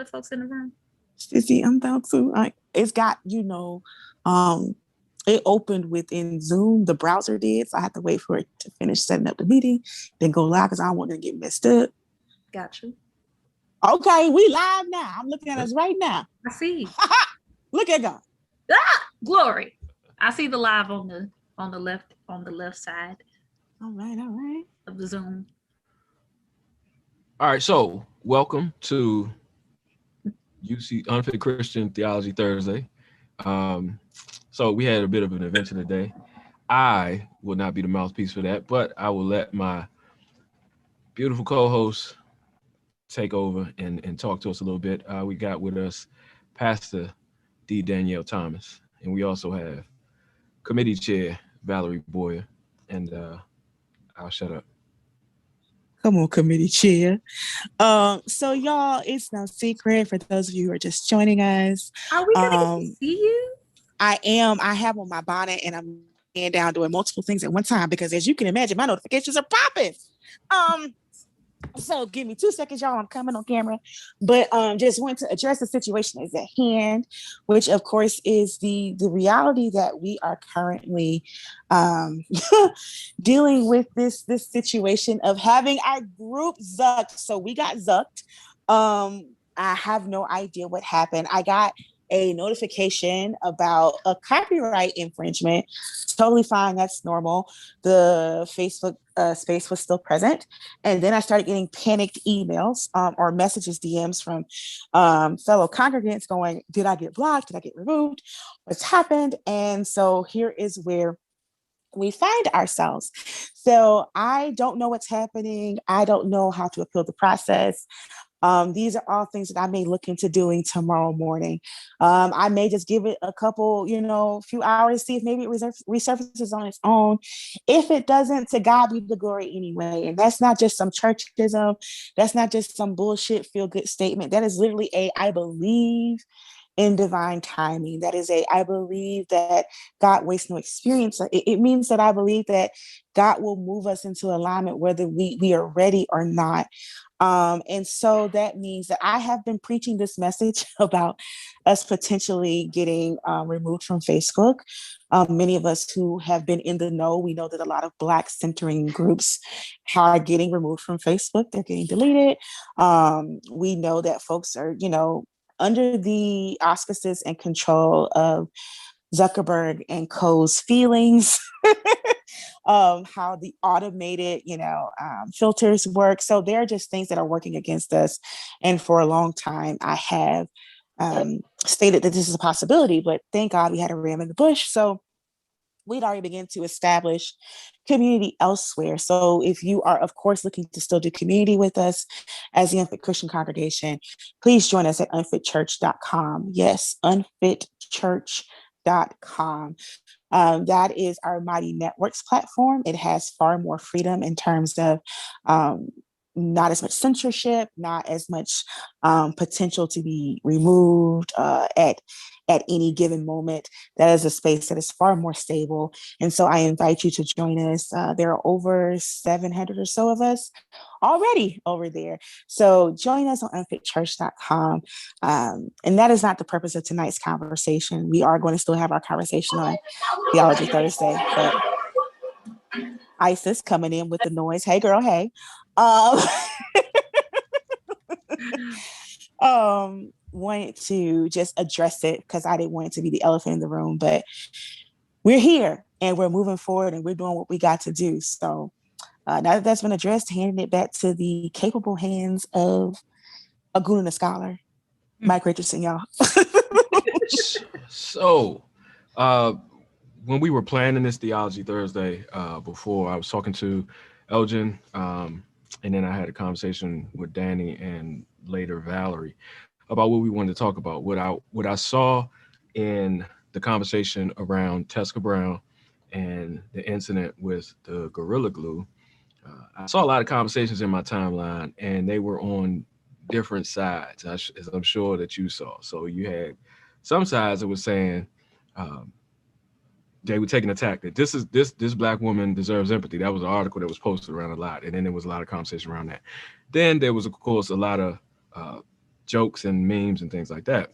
other folks in the room? Sissy, I'm down too. It's got, it opened within Zoom. The browser did, so I had to wait for it to finish setting up the meeting, then go live because I don't want it to get messed up. Gotcha. Okay, we live now. I'm looking at us right now. I see. Look at God. Glory. I see the live on the left side. All right. Of the Zoom. All right, so welcome to UC Unfit Christian Theology Thursday. So we had a bit of an event today. I will not be the mouthpiece for that, but I will let my beautiful co-host take over and talk to us a little bit. We got with us Pastor D. Danielle Thomas, and we also have Committee Chair Valerie Boyer, and I'll shut up. Come on, Committee Chair. So y'all, it's no secret for those of you who are just joining us. Are we gonna see you? I am. I have on my bonnet and I'm laying down doing multiple things at one time because, as you can imagine, my notifications are popping. So give me 2 seconds, y'all. I'm coming on camera. But just want to address the situation is at hand, which of course is the reality that we are currently dealing with this situation of having our group zucked. So we got zucked. I have no idea what happened. I got a notification about a copyright infringement. Totally fine. That's normal. The Facebook space was still present. And then I started getting panicked emails or messages, DMs from fellow congregants going, did I get blocked? Did I get removed? What's happened? And so here is where we find ourselves. So I don't know what's happening. I don't know how to appeal the process. These are all things that I may look into doing tomorrow morning. I may just give it a couple, few hours, see if maybe it resurfaces on its own. If it doesn't, to God be the glory anyway. And that's not just some churchism. That's not just some bullshit feel good statement. That is literally I believe in divine timing. That is I believe that God wastes no experience. It means that I believe that God will move us into alignment whether we are ready or not. And so that means that I have been preaching this message about us potentially getting removed from Facebook. Many of us who have been in the know, we know that a lot of Black centering groups are getting removed from Facebook. They're getting deleted. We know that folks are, under the auspices and control of Zuckerberg and Co.'s feelings, how the automated, filters work. So there are just things that are working against us. And for a long time, I have stated that this is a possibility, but thank God we had a ram in the bush. So we'd already begun to establish community elsewhere. So if you are, of course, looking to still do community with us as the Unfit Christian Congregation, please join us at unfitchurch.com. Yes, unfitchurch.com. That is our Mighty Networks platform. It has far more freedom in terms of not as much censorship, not as much potential to be removed at any given moment. That is a space that is far more stable. And so I invite you to join us. There are over 700 or so of us already over there. So join us on unfitchurch.com. And that is not the purpose of tonight's conversation. We are going to still have our conversation on Theology Thursday, but Isis coming in with the noise. Hey girl, hey. Wanted to just address it because I didn't want it to be the elephant in the room, but we're here and we're moving forward and we're doing what we got to do. So now that that's been addressed, handing it back to the capable hands of a goon and a scholar, Mike Richardson, y'all. So when we were planning this Theology Thursday before, I was talking to Elgin, and then I had a conversation with Danny and later Valerie about what we wanted to talk about. What I saw in the conversation around Tessica Brown and the incident with the Gorilla Glue, I saw a lot of conversations in my timeline, and they were on different sides, as I'm sure that you saw. So you had some sides that were saying they were taking a tack that this Black woman deserves empathy. That was an article that was posted around a lot, and then there was a lot of conversation around that. Then there was, of course, a lot of jokes and memes and things like that.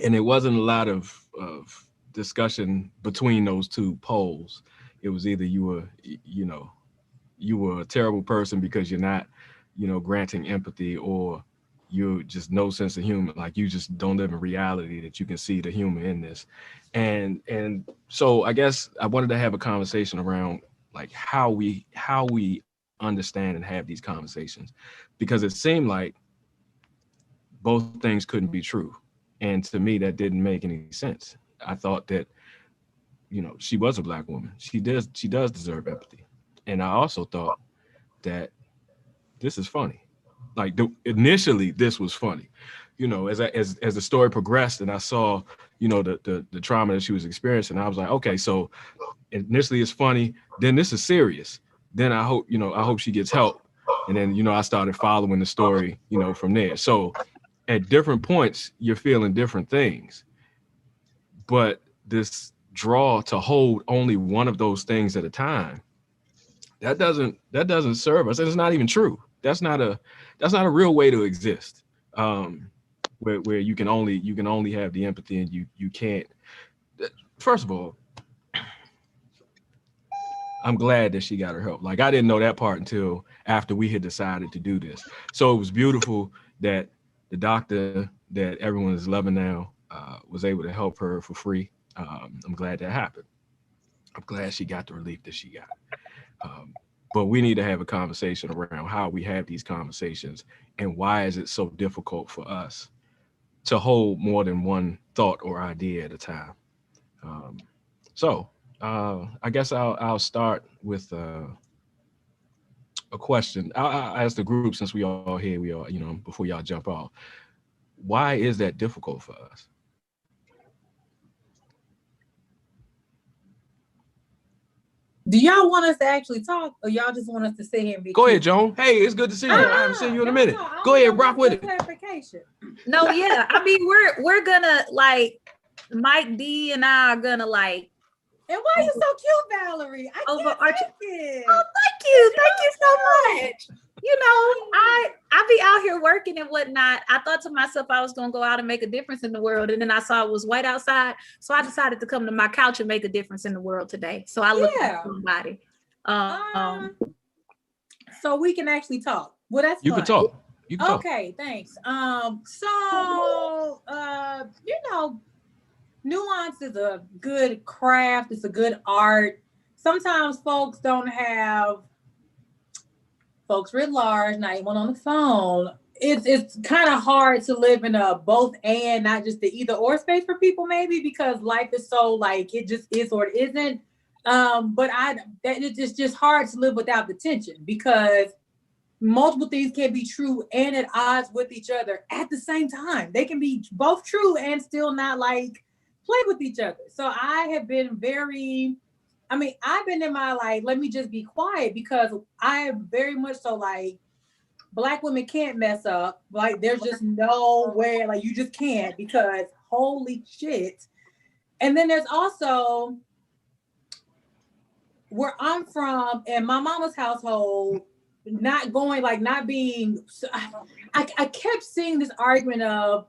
And it wasn't a lot of discussion between those two poles. It was either you were a terrible person because you're not, granting empathy, or you're just no sense of humor. Like, you just don't live in reality that you can see the humor in this. And so I guess I wanted to have a conversation around like how we understand and have these conversations, because it seemed like both things couldn't be true. And to me, that didn't make any sense. I thought that, she was a Black woman. She does deserve empathy. And I also thought that this is funny. Like, initially this was funny, as the story progressed and I saw, the trauma that she was experiencing, I was like, okay, so initially it's funny, then this is serious. Then I hope she gets help. And then, I started following the story, from there. So at different points, you're feeling different things. But this draw to hold only one of those things at a time, that doesn't serve us. It's not even true. That's not a real way to exist. Where you can only have the empathy, and you can't. First of all, I'm glad that she got her help. Like, I didn't know that part until after we had decided to do this. So it was beautiful that the doctor that everyone is loving now was able to help her for free. I'm glad that happened. I'm glad she got the relief that she got. But we need to have a conversation around how we have these conversations, and why is it so difficult for us to hold more than one thought or idea at a time. So I guess I'll start with a question. I'll ask the group, since we all here, before y'all jump off. Why is that difficult for us? Do y'all want us to actually talk, or y'all just want us to sit here and be Go ahead, Joan. Hey, it's good to see you. I haven't seen you in a minute. Go ahead, rock with it. Clarification. No, yeah. I mean, we're gonna, like, Mike D and I are gonna, like. And why are you so cute, Valerie? I can't take it. Oh, thank you so much. I be out here working and whatnot. I thought to myself I was gonna go out and make a difference in the world, and then I saw it was white outside, so I decided to come to my couch and make a difference in the world today. So I looked at somebody. So we can actually talk. Well, that's you fun. can talk. You can okay, thanks. Nuance is a good craft. It's a good art. Sometimes folks don't have. Folks writ large, not even on the phone. It's kind of hard to live in a both and, not just the either or space for people, maybe because life is so like it just is or it isn't. But it's just hard to live without the tension, because multiple things can be true and at odds with each other at the same time. They can be both true and still not like play with each other. So I have been I've been in my like, let me just be quiet, because I am very much so like, Black women can't mess up. Like, there's just no way, like, you just can't, because holy shit. And then there's also where I'm from and my mama's household, not being, I kept seeing this argument of,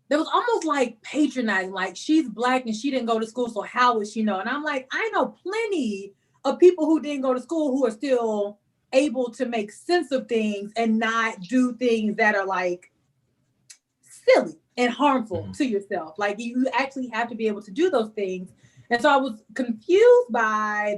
there was almost like patronizing, like she's Black and she didn't go to school, so how would she know? And I'm like, I know plenty of people who didn't go to school who are still able to make sense of things and not do things that are like silly and harmful to yourself. Like, you actually have to be able to do those things. And so I was confused by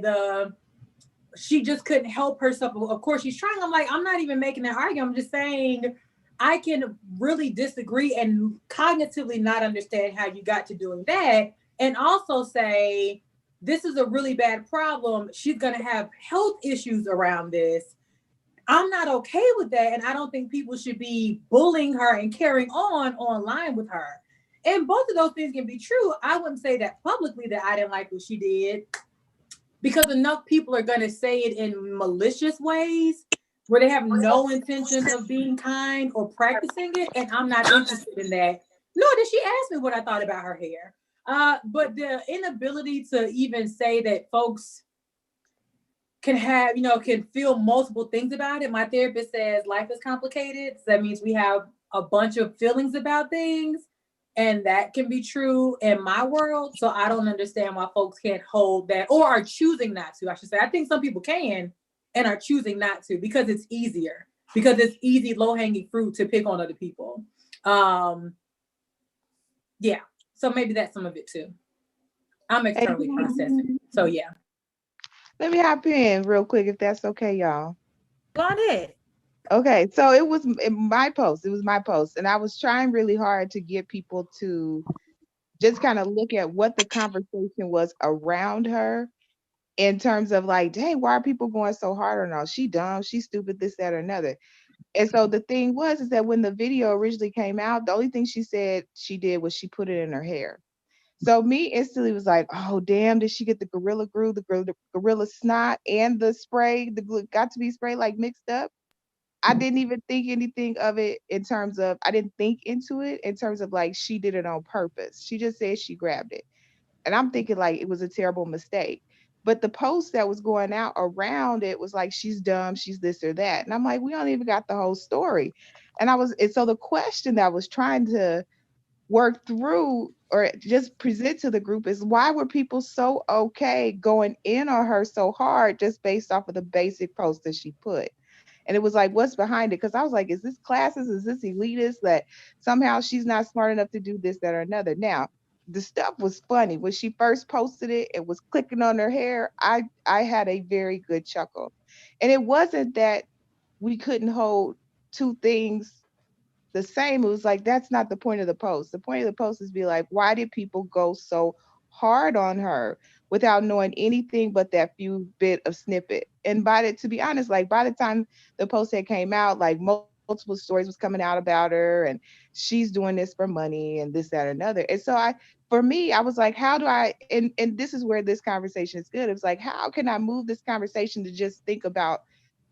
she just couldn't help herself. Of course she's trying. I'm like, I'm not even making that argument. I'm just saying, I can really disagree and cognitively not understand how you got to doing that, and also say, this is a really bad problem. She's going to have health issues around this. I'm not okay with that. And I don't think people should be bullying her and carrying on online with her. And both of those things can be true. I wouldn't say that publicly that I didn't like what she did, because enough people are going to say it in malicious ways where they have no intention of being kind or practicing it. And I'm not interested in that. Nor did she ask me what I thought about her hair. But the inability to even say that folks can feel multiple things about it. My therapist says life is complicated. So that means we have a bunch of feelings about things, and that can be true in my world. So I don't understand why folks can't hold that, or are choosing not to, I should say. I think some people can and are choosing not to because it's easier, because it's easy, low-hanging fruit to pick on other people. Yeah, so maybe that's some of it too. I'm externally processing. So yeah. Let me hop in real quick if that's okay, y'all. Go on ahead. Okay, so it was my post. It was my post. And I was trying really hard to get people to just kind of look at what the conversation was around her in terms of like, hey, why are people going so hard on her? She dumb, she stupid, this, that, or another. And so the thing was is that when the video originally came out, the only thing she said she did was she put it in her hair. So me instantly was like, oh damn, did she get the gorilla glue, the gorilla snot, and the spray, the glue got to be spray like mixed up? I didn't even think anything of it in terms of, I didn't think into it in terms of like she did it on purpose. She just said she grabbed it. And I'm thinking like it was a terrible mistake. But the post that was going out around it was like, she's dumb, she's this or that. And I'm like, we don't even got the whole story. And so the question that I was trying to work through or just present to the group is, why were people so okay going in on her so hard just based off of the basic post that she put? And it was like, what's behind it? Because I was like, is this classist? Is this elitist that somehow she's not smart enough to do this, that, or another? Now, the stuff was funny. When she first posted it, it was clicking on her hair. I had a very good chuckle. And it wasn't that we couldn't hold two things the same. It was like, that's not the point of the post. The point of the post is be like, why did people go so hard on her without knowing anything but that few bit of snippet? And to be honest, like by the time the post had came out, like multiple stories was coming out about her and she's doing this for money and this, that, or another. And so for me, I was like, how do I, and this is where this conversation is good. It was like, how can I move this conversation to just think about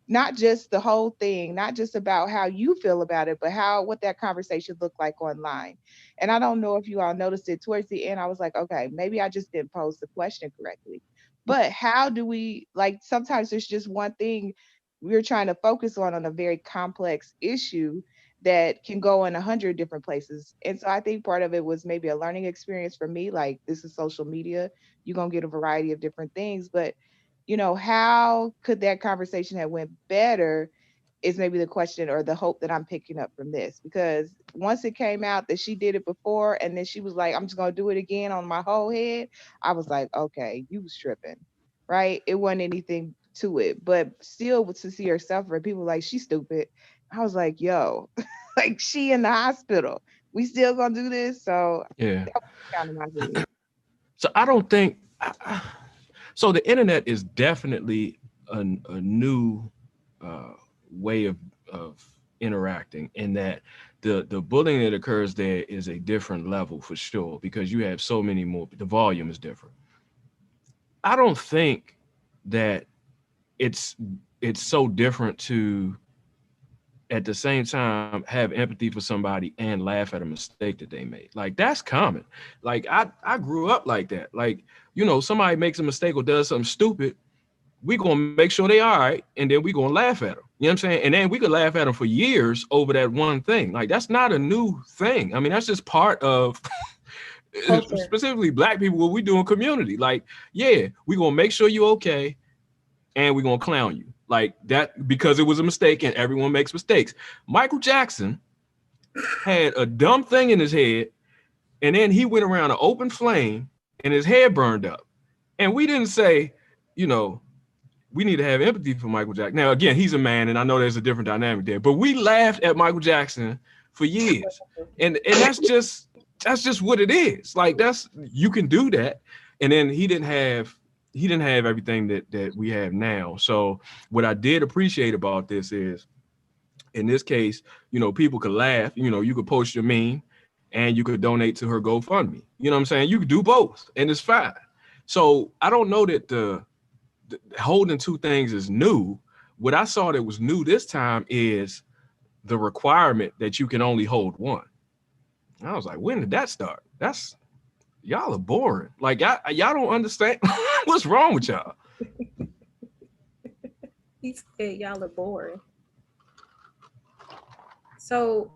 not just the whole thing, not just about how you feel about it, but what that conversation looked like online. And I don't know if you all noticed it towards the end. I was like, okay, maybe I just didn't pose the question correctly. But how do we, like, sometimes there's just one thing we're trying to focus on a very complex issue that can go in 100 different places. And so I think part of it was maybe a learning experience for me. Like, this is social media. You're going to get a variety of different things, but how could that conversation have went better is maybe the question or the hope that I'm picking up from this. Because once it came out that she did it before and then she was like, I'm just going to do it again on my whole head, I was like, okay, you was tripping, right? It wasn't anything to it. But still, to see her suffer, people were like, she's stupid. I was like, yo, like she in the hospital. We still going to do this? So Yeah. that was kind of my thing. So I don't think... So the internet is definitely a new way of interacting, in that the bullying that occurs there is a different level for sure, because you have so many more, the volume is different. I don't think that it's so different to, at the same time, have empathy for somebody and laugh at a mistake that they made. Like, that's common. Like, I grew up like that. Like, somebody makes a mistake or does something stupid, we gonna make sure they all right, and then we gonna laugh at them. You know what I'm saying? And then we could laugh at them for years over that one thing. Like, that's not a new thing. I mean, that's just part of specifically Black people, what we do in community. Like, yeah, we gonna make sure you okay, and we gonna clown you. Like that, because it was a mistake, and everyone makes mistakes. Michael Jackson had a dumb thing in his head, and then he went around an open flame and his head burned up. And we didn't say, we need to have empathy for Michael Jackson. Now, again, he's a man, and I know there's a different dynamic there, but we laughed at Michael Jackson for years. And that's just what it is. Like, you can do that. And then he didn't have everything that we have now. So what I did appreciate about this is, in this case, people could laugh, you could post your meme and you could donate to her GoFundMe. You know what I'm saying? You could do both and it's fine. So I don't know that the holding two things is new. What I saw that was new this time is the requirement that you can only hold one. I was like, when did that start? Y'all are boring. Like, y'all don't understand. What's wrong with y'all? He said y'all are boring. So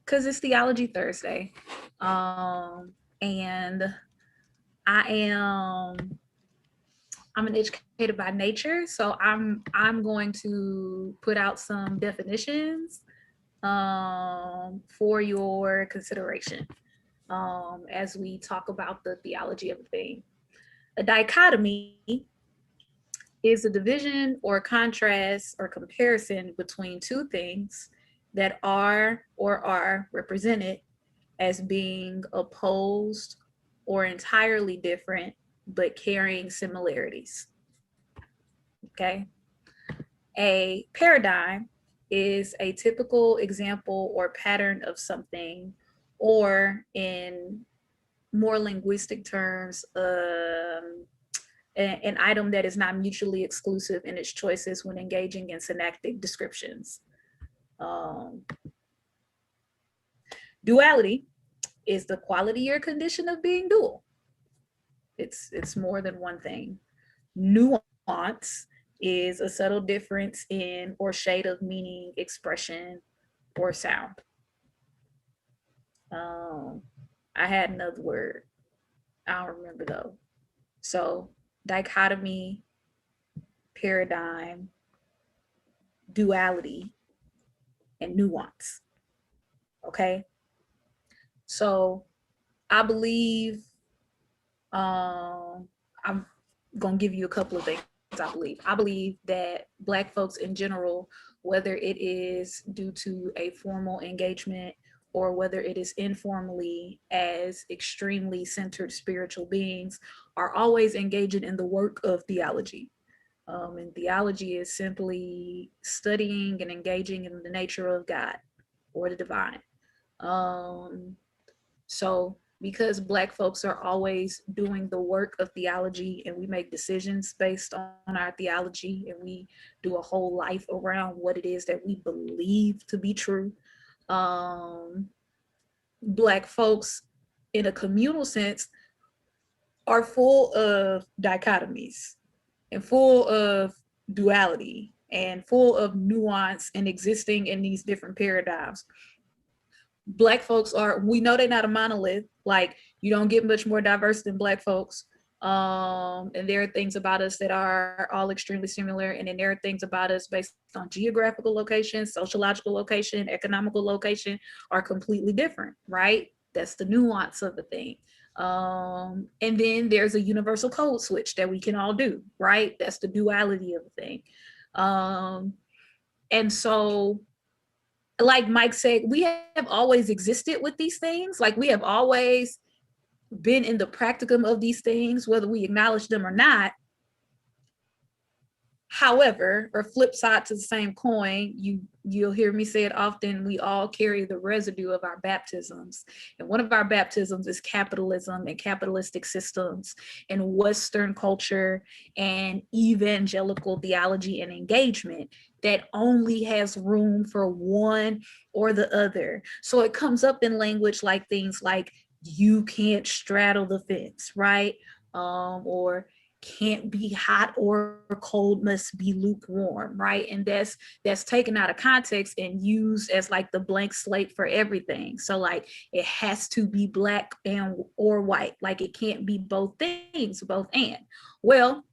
because it's Theology Thursday, and I'm an educator by nature, so I'm going to put out some definitions for your consideration as we talk about the theology of a thing. A dichotomy is a division or contrast or comparison between two things that are or are represented as being opposed or entirely different, but carrying similarities. Okay. A paradigm is a typical example or pattern of something, or in more linguistic terms, an item that is not mutually exclusive in its choices when engaging in synectic descriptions. Duality is the quality or condition of being dual. It's more than one thing. Nuance is a subtle difference in or shade of meaning, expression, or sound. I had another word. I don't remember though. So dichotomy, paradigm, duality, and nuance. Okay. So I believe I'm gonna give you a couple of things. I believe that Black folks in general, whether it is due to a formal engagement or whether it is informally, as extremely centered spiritual beings, are always engaging in the work of theology. And theology is simply studying and engaging in the nature of God or the divine. So because Black folks are always doing the work of theology and we make decisions based on our theology and we do a whole life around what it is that we believe to be true, Black folks in a communal sense are full of dichotomies and full of duality and full of nuance and existing in these different paradigms. Black folks we know they're not a monolith. Like, you don't get much more diverse than Black folks. And there are things about us that are all extremely similar. And then there are things about us based on geographical location, sociological location, economical location are completely different, right? That's the nuance of the thing. And then there's a universal code switch that we can all do, right? That's the duality of the thing. And so, like Mike said, we have always existed with these things. Like, we have always been in the practicum of these things, whether we acknowledge them or not. However, or flip side to the same coin, you'll hear me say it often, we all carry the residue of our baptisms. And one of our baptisms is capitalism and capitalistic systems and Western culture and evangelical theology and engagement that only has room for one or the other. So it comes up in language like things like, you can't straddle the fence, right? Or can't be hot or cold, must be lukewarm, right? And that's taken out of context and used as like the blank slate for everything. So like, it has to be Black and or white. Like, it can't be both things, both and. Well,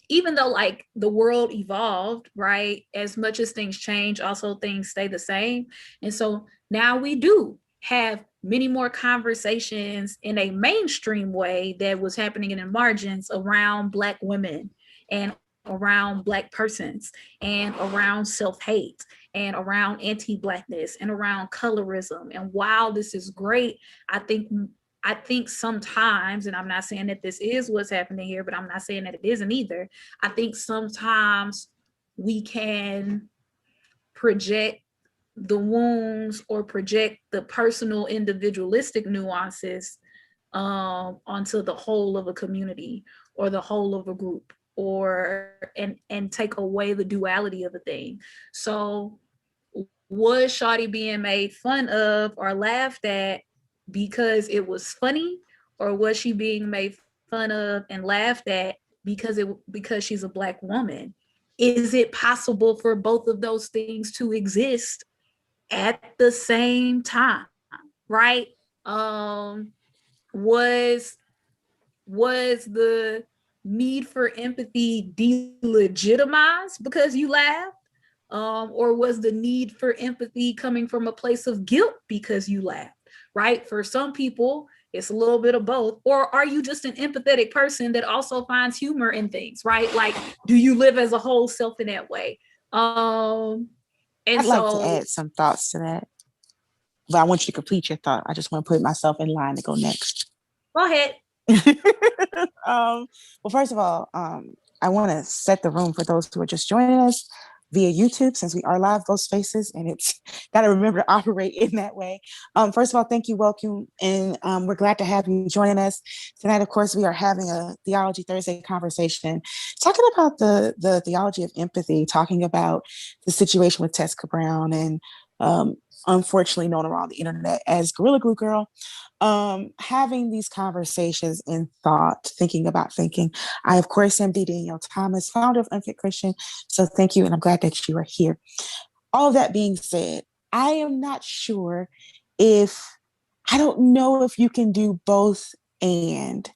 even though like the world evolved, right? As much as things change, also things stay the same. And so now we do have many more conversations in a mainstream way that was happening in the margins around Black women and around Black persons and around self-hate and around anti-Blackness and around colorism. And while this is great, I think sometimes, and I'm not saying that this is what's happening here, but I'm not saying that it isn't either. I think sometimes we can project the wounds or project the personal individualistic nuances onto the whole of a community or the whole of a group, or and take away the duality of a thing. So was Shawty being made fun of or laughed at because it was funny, or was she being made fun of and laughed at because she's a Black woman? Is it possible for both of those things to exist at the same time, right? Was the need for empathy delegitimized because you laughed? Or was the need for empathy coming from a place of guilt because you laughed, right? For some people, it's a little bit of both. Or are you just an empathetic person that also finds humor in things, right? Like, do you live as a whole self in that way? And I'd like to so, add some thoughts to that, but I want you to complete your thought. I just want to put myself in line to go next. go ahead. Well, first of all, I want to set the room for those who are just joining us via YouTube, since we are live, those faces, and it's got to remember to operate in that way. First of all, thank you, welcome, and we're glad to have you joining us tonight. Of course, we are having a Theology Thursday conversation, talking about the theology of empathy, talking about the situation with Tessica Brown, and unfortunately known around the internet as Gorilla Glue Girl. Having these conversations in thought, thinking about thinking. I, of course, am D. Danielle Thomas, founder of Unfit Christian. So thank you, and I'm glad that you are here. All of that being said, I am not sure I don't know if you can do both and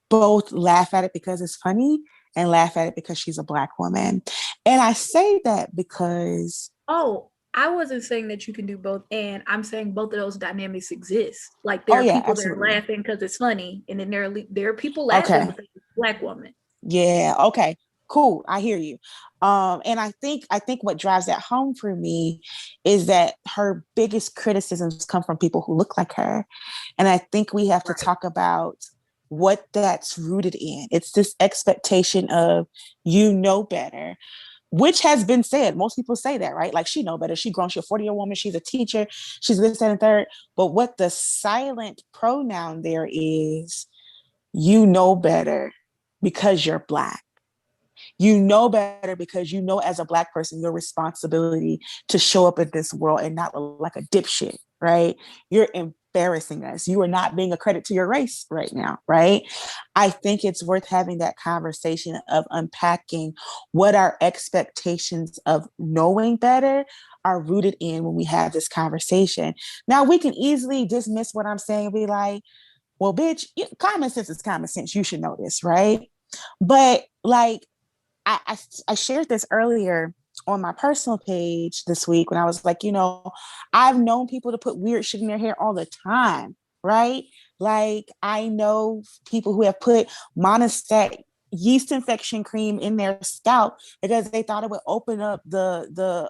both laugh at it because it's funny and laugh at it because she's a Black woman. And I say that because... Oh, I wasn't saying that you can do both, and I'm saying both of those dynamics exist. Like, there are people absolutely. that are laughing because it's funny, and then there are people laughing because it's a Black woman. Yeah. Okay. Cool. I hear you. And I think what drives that home for me is that her biggest criticisms come from people who look like her, and I think we have to talk about what that's rooted in. It's this expectation of better, which has been said. Most people say that, right? Like, she know better. She grown. She's a 40-year woman. She's a teacher. She's this, that, and third. But what the silent pronoun there is, you know better because you're Black. You know better because you know, as a Black person, your responsibility to show up in this world and not look like a dipshit, right? You're embarrassing us. You are not being a credit to your race right now, right? I think it's worth having that conversation of unpacking what our expectations of knowing better are rooted in when we have this conversation. Now, we can easily dismiss what I'm saying and be like, well, bitch, common sense is common sense. You should know this, right? But like, I shared this earlier on my personal page this week when I was like, I've known people to put weird shit in their hair all the time, right? Like, I know people who have put Monistat yeast infection cream in their scalp because they thought it would open up the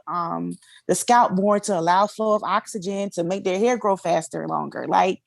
scalp more to allow flow of oxygen to make their hair grow faster and longer. Like,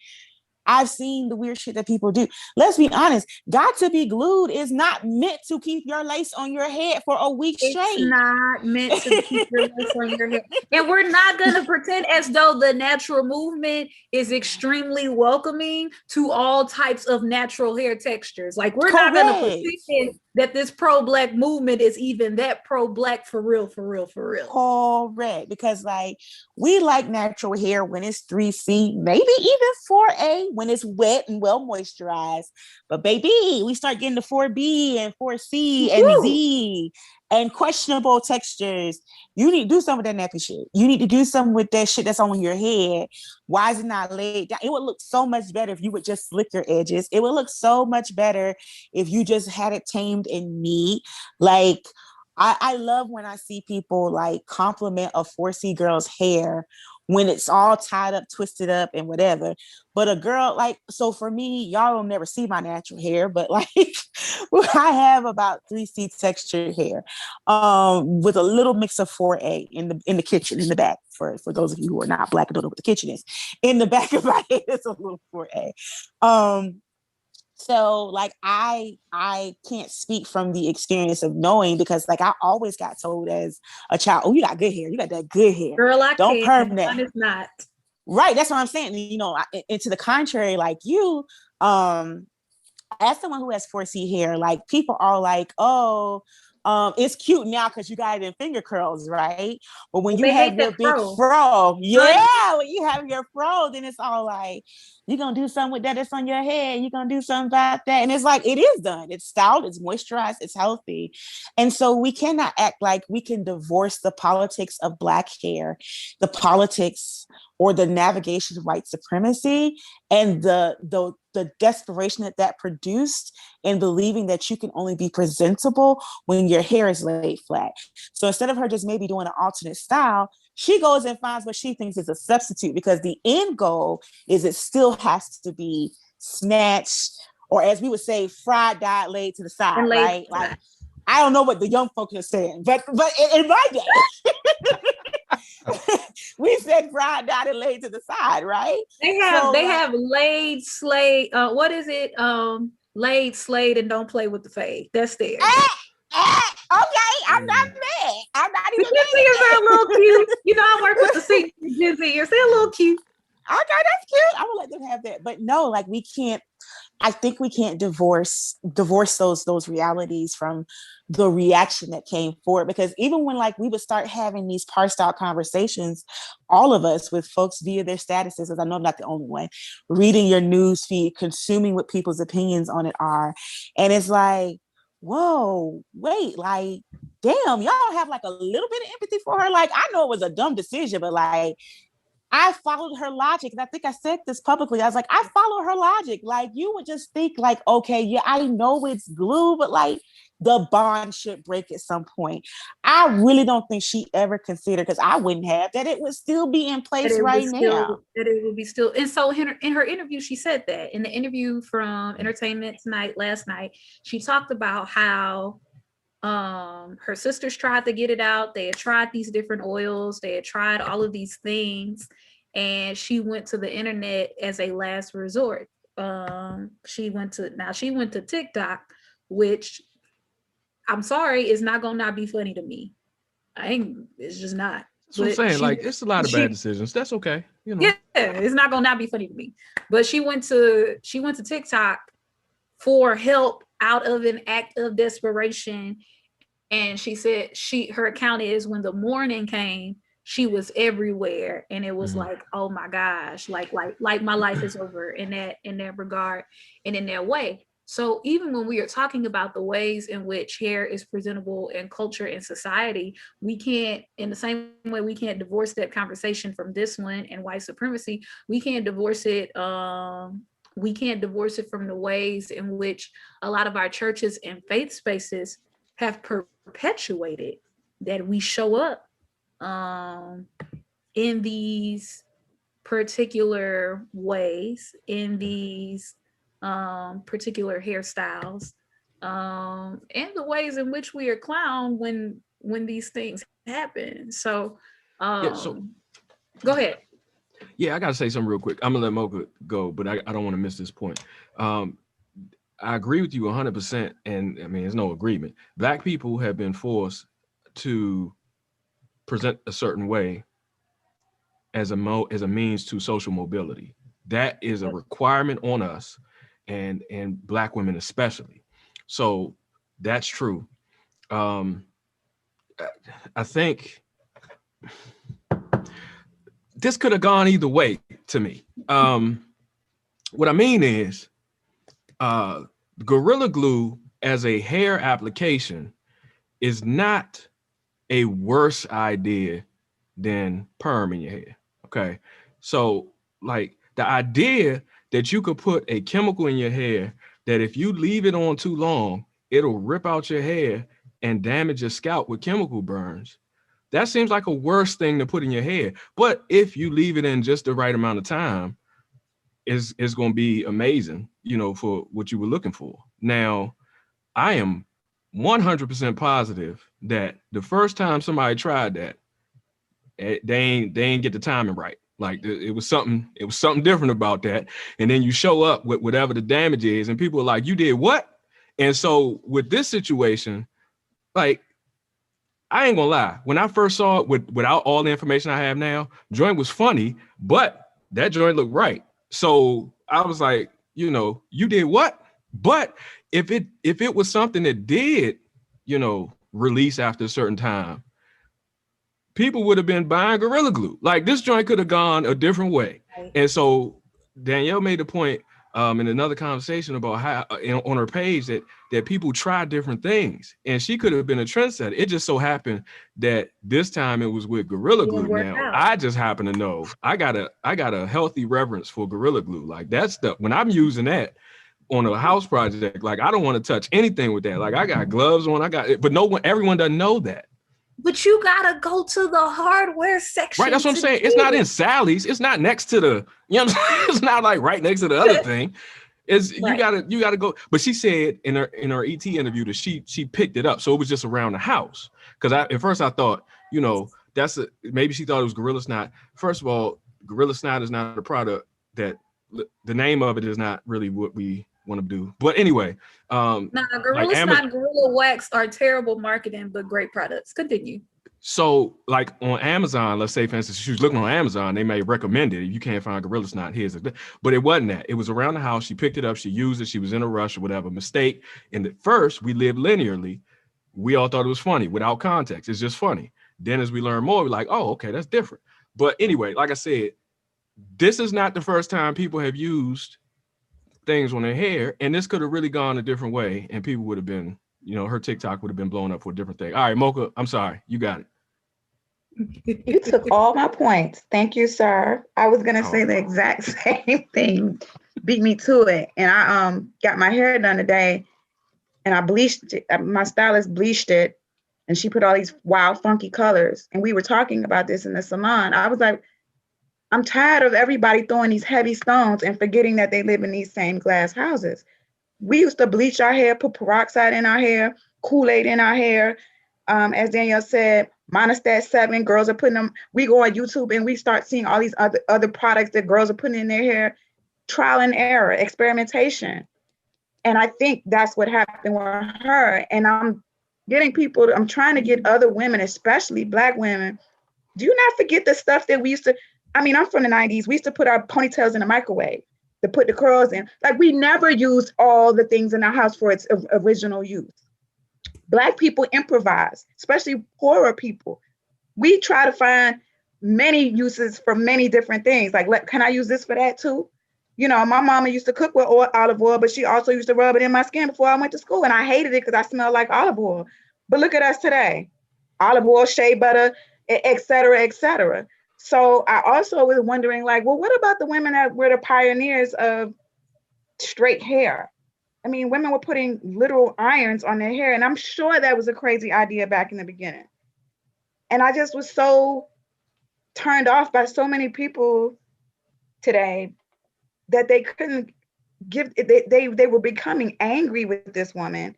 I've seen the weird shit that people do. Let's be honest. Got to be glued is not meant to keep your lace on your head for a week straight. It's not meant to keep your lace on your head. And we're not going to pretend as though the natural movement is extremely welcoming to all types of natural hair textures. Like, we're not going to pretend that this pro-Black movement is even that pro-Black for real. Correct. Because, like, we like natural hair when it's 3C, maybe even 4A when it's wet and well moisturized. But baby, we start getting to 4B and 4C and Z and questionable textures. You need to do something with that nappy shit. You need to do something with that shit that's on your head. Why is it not laid down? It would look so much better if you would just slick your edges. It would look so much better if you just had it tamed and neat. Like, I love when I see people like compliment a 4C girl's hair when it's all tied up, twisted up, and whatever. But a girl, like, so for me, y'all will never see my natural hair, but like, I have about 3C textured hair, with a little mix of 4A in the kitchen, in the back. For those of you who are not Black and don't know what the kitchen is, in the back of my head is a little 4A. So like, I can't speak from the experience of knowing, because like, I always got told as a child, oh, you got good hair. You got that good hair. Girl, I don't can't. perm that. Mine is not. Right. That's what I'm saying. And to the contrary, like you, as someone who has 4C hair, like people are like, oh, It's cute now because you got it in finger curls, right? But when you they have hate your that big fro. fro, yeah, when you have your fro, then it's all like, you're gonna do something with that that's on your head, you're gonna do something about that. And it's like, it is done, it's styled, it's moisturized, it's healthy. And so we cannot act like we can divorce the politics of Black hair, the politics or the navigation of white supremacy, and the desperation that produced in believing that you can only be presentable when your hair is laid flat. So instead of her just maybe doing an alternate style, she goes and finds what she thinks is a substitute, because the end goal is it still has to be snatched, or as we would say, fried, dyed, laid to the side, And laid right? Like, I don't know what the young folk are saying, but in my day, we said fried, dyed, and laid to the side, right? They have laid, slayed. What is it? Laid, slayed, and don't play with the fade. That's theirs. Okay, I'm not mad. I'm not even mad. They're a little cute. You know, I work with the senior Gen Zers. They're a little cute. Okay, that's cute. I will let them have that. But no, like, we can't. I think we can't divorce those realities from the reaction that came forward, because even when like we would start having these parsed out conversations, all of us with folks via their statuses, as I know I'm not the only one, reading your news feed, consuming what people's opinions on it are. And it's like, whoa, wait, like, damn, y'all have like a little bit of empathy for her. Like, I know it was a dumb decision, but like, I followed her logic. And I think I said this publicly. I was like, I follow her logic. Like, you would just think like, okay, yeah, I know it's glue, but like, the bond should break at some point. I really don't think she ever considered, because I wouldn't have, that it would still be in place right now. That it would be still. And so in her interview, she said that. In the interview from Entertainment Tonight last night, she talked about how her sisters tried to get it out. They had tried these different oils. They had tried all of these things. And she went to the internet as a last resort. She went to TikTok, which, I'm sorry, is not gonna not be funny to me. It's just not. That's what I'm saying. Like, it's a lot of bad decisions. That's okay. You know. Yeah, it's not gonna not be funny to me. But she went to TikTok for help out of an act of desperation. And she said her account is, when the morning came, she was everywhere, and it was like, oh my gosh, like my life is over in that regard and in that way. So even when we are talking about the ways in which hair is presentable in culture and society, we can't, in the same way we can't divorce that conversation from this one and white supremacy. We can't divorce it. We can't divorce it from the ways in which a lot of our churches and faith spaces have perpetuated that we show up in these particular ways, in these particular hairstyles, and the ways in which we are clowned when these things happen. So, go ahead. Yeah, I gotta say something real quick. I'm gonna let Mocha go, but I don't want to miss this point. I agree with you 100%, and I mean, there's no agreement. Black people have been forced to present a certain way as a means to social mobility. That is a requirement on us, and Black women especially. So that's true. I think this could have gone either way to me. What I mean is, Gorilla Glue as a hair application is not a worse idea than perm in your hair. Okay. So like, the idea that you could put a chemical in your hair that if you leave it on too long, it'll rip out your hair and damage your scalp with chemical burns. That seems like a worse thing to put in your hair. But if you leave it in just the right amount of time, it's going to be amazing, you know, for what you were looking for. Now, I am 100% positive that the first time somebody tried that, they ain't get the timing right. Like, it was something different about that. And then you show up with whatever the damage is, and people are like, you did what? And so with this situation, like, I ain't gonna lie, when I first saw it without all the information I have now, joint was funny, but that joint looked right. So I was like, you know, you did what? But if it was something that did, you know, release after a certain time, people would have been buying Gorilla Glue. Like this joint could have gone a different way. And so Danielle made the point in another conversation about how on her page that people try different things, and she could have been a trendsetter. It just so happened that this time it was with Gorilla Glue. Now I just happen to know I got a healthy reverence for Gorilla Glue. Like that's when I'm using that on a house project, like I don't want to touch anything with that. Like I got gloves on, but everyone doesn't know that. But you gotta go to the hardware section. Right, that's what I'm saying. It's not in Sally's. It's not next to the, you know what I'm saying? It's not like right next to the other thing. It's right. You gotta go. But she said in her ET interview that she picked it up, so it was just around the house. Because at first I thought, maybe she thought it was Gorilla Snot. First of all, Gorilla Snot is not a product that the name of it is not really what we want to do. But anyway, Gorilla Snot, Gorilla Wax are terrible marketing, but great products. Continue. So like on Amazon, let's say for instance, she was looking on Amazon, they may recommend it. If you can't find Gorilla Snot, here's it. But it wasn't that. It was around the house. She picked it up. She used it. She was in a rush or whatever. Mistake. And at first, we lived linearly. We all thought it was funny without context. It's just funny. Then as we learn more, we're like, oh, okay, that's different. But anyway, like I said, this is not the first time people have used things on their hair, and this could have really gone a different way, and people would have been, her TikTok would have been blown up for a different thing. All right, Mocha, I'm sorry, you got it. You took all my points. Thank you, sir. I was gonna say the exact same thing. Beat me to it. And I got my hair done today, and I bleached it. My stylist bleached it, and she put all these wild, funky colors. And we were talking about this in the salon. I was like, I'm tired of everybody throwing these heavy stones and forgetting that they live in these same glass houses. We used to bleach our hair, put peroxide in our hair, Kool-Aid in our hair. As Danielle said, Monostat 7, girls are putting them, we go on YouTube and we start seeing all these other products that girls are putting in their hair, trial and error, experimentation. And I think that's what happened with her. And I'm trying to get other women, especially Black women, do not forget the stuff that we used to, I'm from the 90s. We used to put our ponytails in the microwave to put the curls in. Like we never used all the things in our house for its original use. Black people improvise, especially poorer people. We try to find many uses for many different things. Like, can I use this for that too? My mama used to cook with olive oil, but she also used to rub it in my skin before I went to school. And I hated it because I smelled like olive oil. But look at us today. Olive oil, shea butter, et cetera, et cetera. So I also was wondering, like, well, what about the women that were the pioneers of straight hair? Women were putting literal irons on their hair, and I'm sure that was a crazy idea back in the beginning. And I just was so turned off by so many people today that they couldn't they were becoming angry with this woman.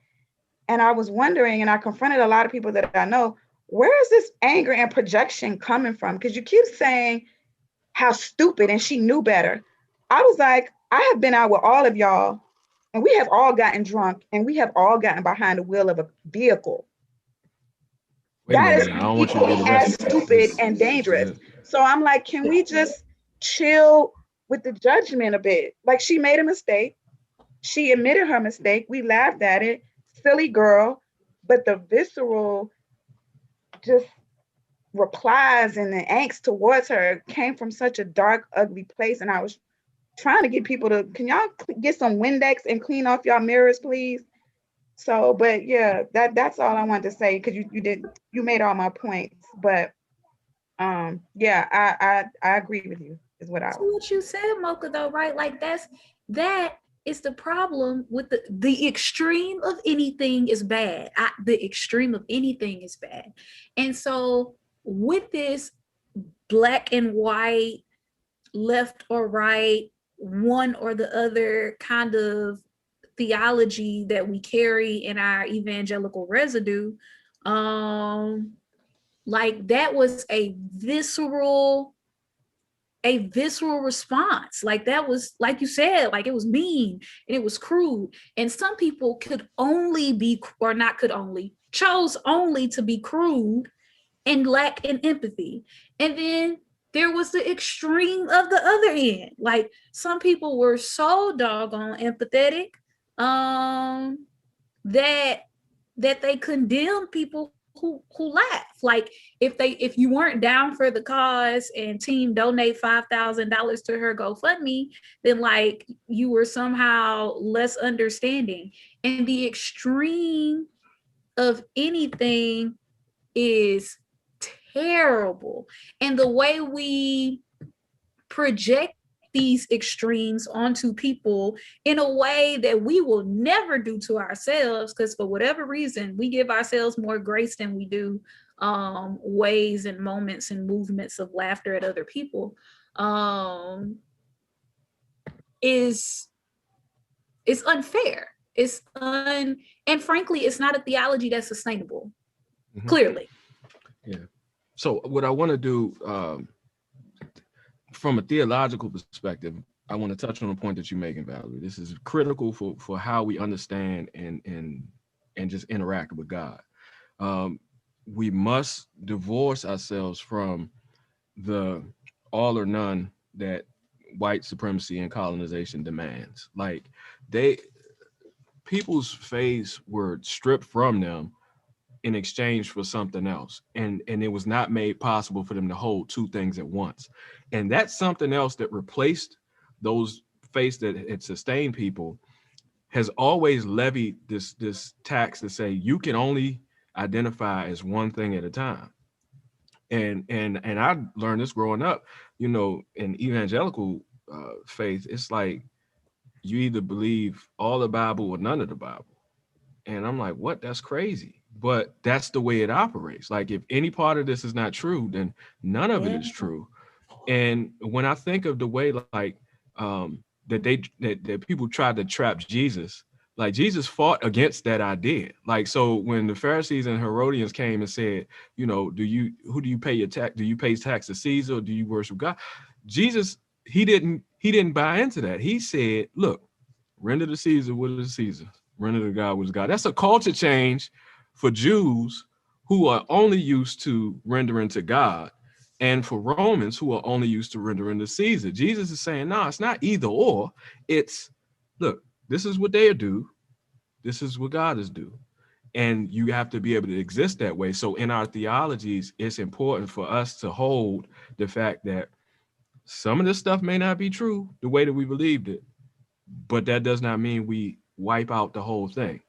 And I was wondering, and I confronted a lot of people that I know, where is this anger and projection coming from? Because you keep saying how stupid and she knew better. I was like, I have been out with all of y'all and we have all gotten drunk and we have all gotten behind the wheel of a vehicle. That is equally as stupid and dangerous. So I'm like, can we just chill with the judgment a bit? Like she made a mistake. She admitted her mistake. We laughed at it. Silly girl. But the visceral just replies and the angst towards her came from such a dark, ugly place. And I was trying to get people to, can y'all get some Windex and clean off y'all mirrors, please? So, but yeah, that's all I wanted to say, because you made all my points. But yeah, I agree with you, is what I was. What you said, Mocha, though, right? Like that is the problem with the extreme of anything is bad. The extreme of anything is bad. And so with this black and white, left or right, one or the other kind of theology that we carry in our evangelical residue, like that was a visceral response. Like that was, like you said, like it was mean and it was crude. And some people chose only to be crude and lack in empathy. And then there was the extreme of the other end. Like some people were so doggone empathetic that that they condemn people who laugh. Like if you weren't down for the cause and team donate $5,000 to her GoFundMe, then like you were somehow less understanding. And the extreme of anything is terrible. And the way we project these extremes onto people in a way that we will never do to ourselves, because for whatever reason we give ourselves more grace than we do ways and moments and movements of laughter at other people, is unfair. And frankly, it's not a theology that's sustainable. Mm-hmm. Clearly. Yeah. So what I want to do from a theological perspective, I want to touch on a point that you're making, Valerie. This is critical for how we understand and just interact with God. We must divorce ourselves from the all or none that white supremacy and colonization demands. Like people's faiths were stripped from them in exchange for something else. And it was not made possible for them to hold two things at once. And that's something else that replaced those faiths that had sustained people, has always levied this tax to say you can only identify as one thing at a time. And I learned this growing up, you know, in evangelical faith, it's like you either believe all the Bible or none of the Bible. And I'm like, what? That's crazy. But that's the way it operates. Like if any part of this is not true, then none of it is true. And when I think of the way like that people tried to trap Jesus, like Jesus fought against that idea. Like, so when the Pharisees and Herodians came and said, you know, who do you pay your tax? Do you pay tax to Caesar or do you worship God? Jesus, he didn't buy into that. He said, look, render to Caesar what is Caesar, render to God what is God. That's a culture change for Jews who are only used to rendering to God, and for Romans who are only used to rendering to Caesar. Jesus is saying, no, it's not either or. It's, look, this is what they do. This is what God is due. And you have to be able to exist that way. So in our theologies, it's important for us to hold the fact that some of this stuff may not be true the way that we believed it, but that does not mean we wipe out the whole thing.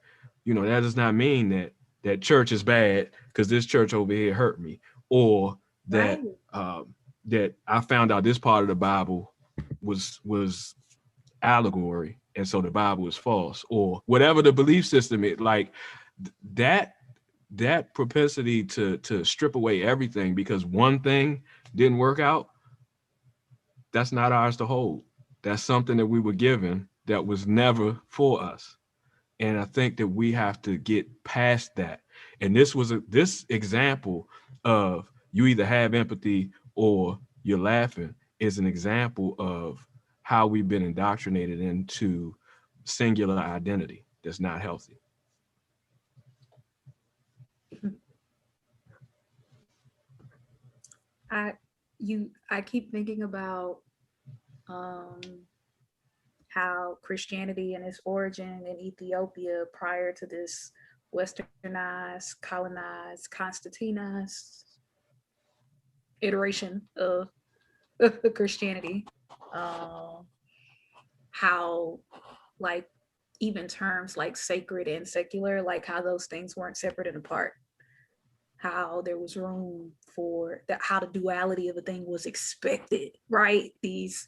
You know, that does not mean that church is bad because this church over here hurt me, or that that I found out this part of the Bible was allegory, and so the Bible is false, or whatever the belief system is. Like that propensity to strip away everything because one thing didn't work out, that's not ours to hold. That's something that we were given that was never for us. And I think that we have to get past that. And this example of you either have empathy or you're laughing is an example of how we've been indoctrinated into singular identity that's not healthy. I keep thinking about how Christianity and its origin in Ethiopia prior to this westernized, colonized, Constantinized iteration of Christianity, how like even terms like sacred and secular, like how those things weren't separate and apart, how there was room for that, how the duality of a thing was expected, right? These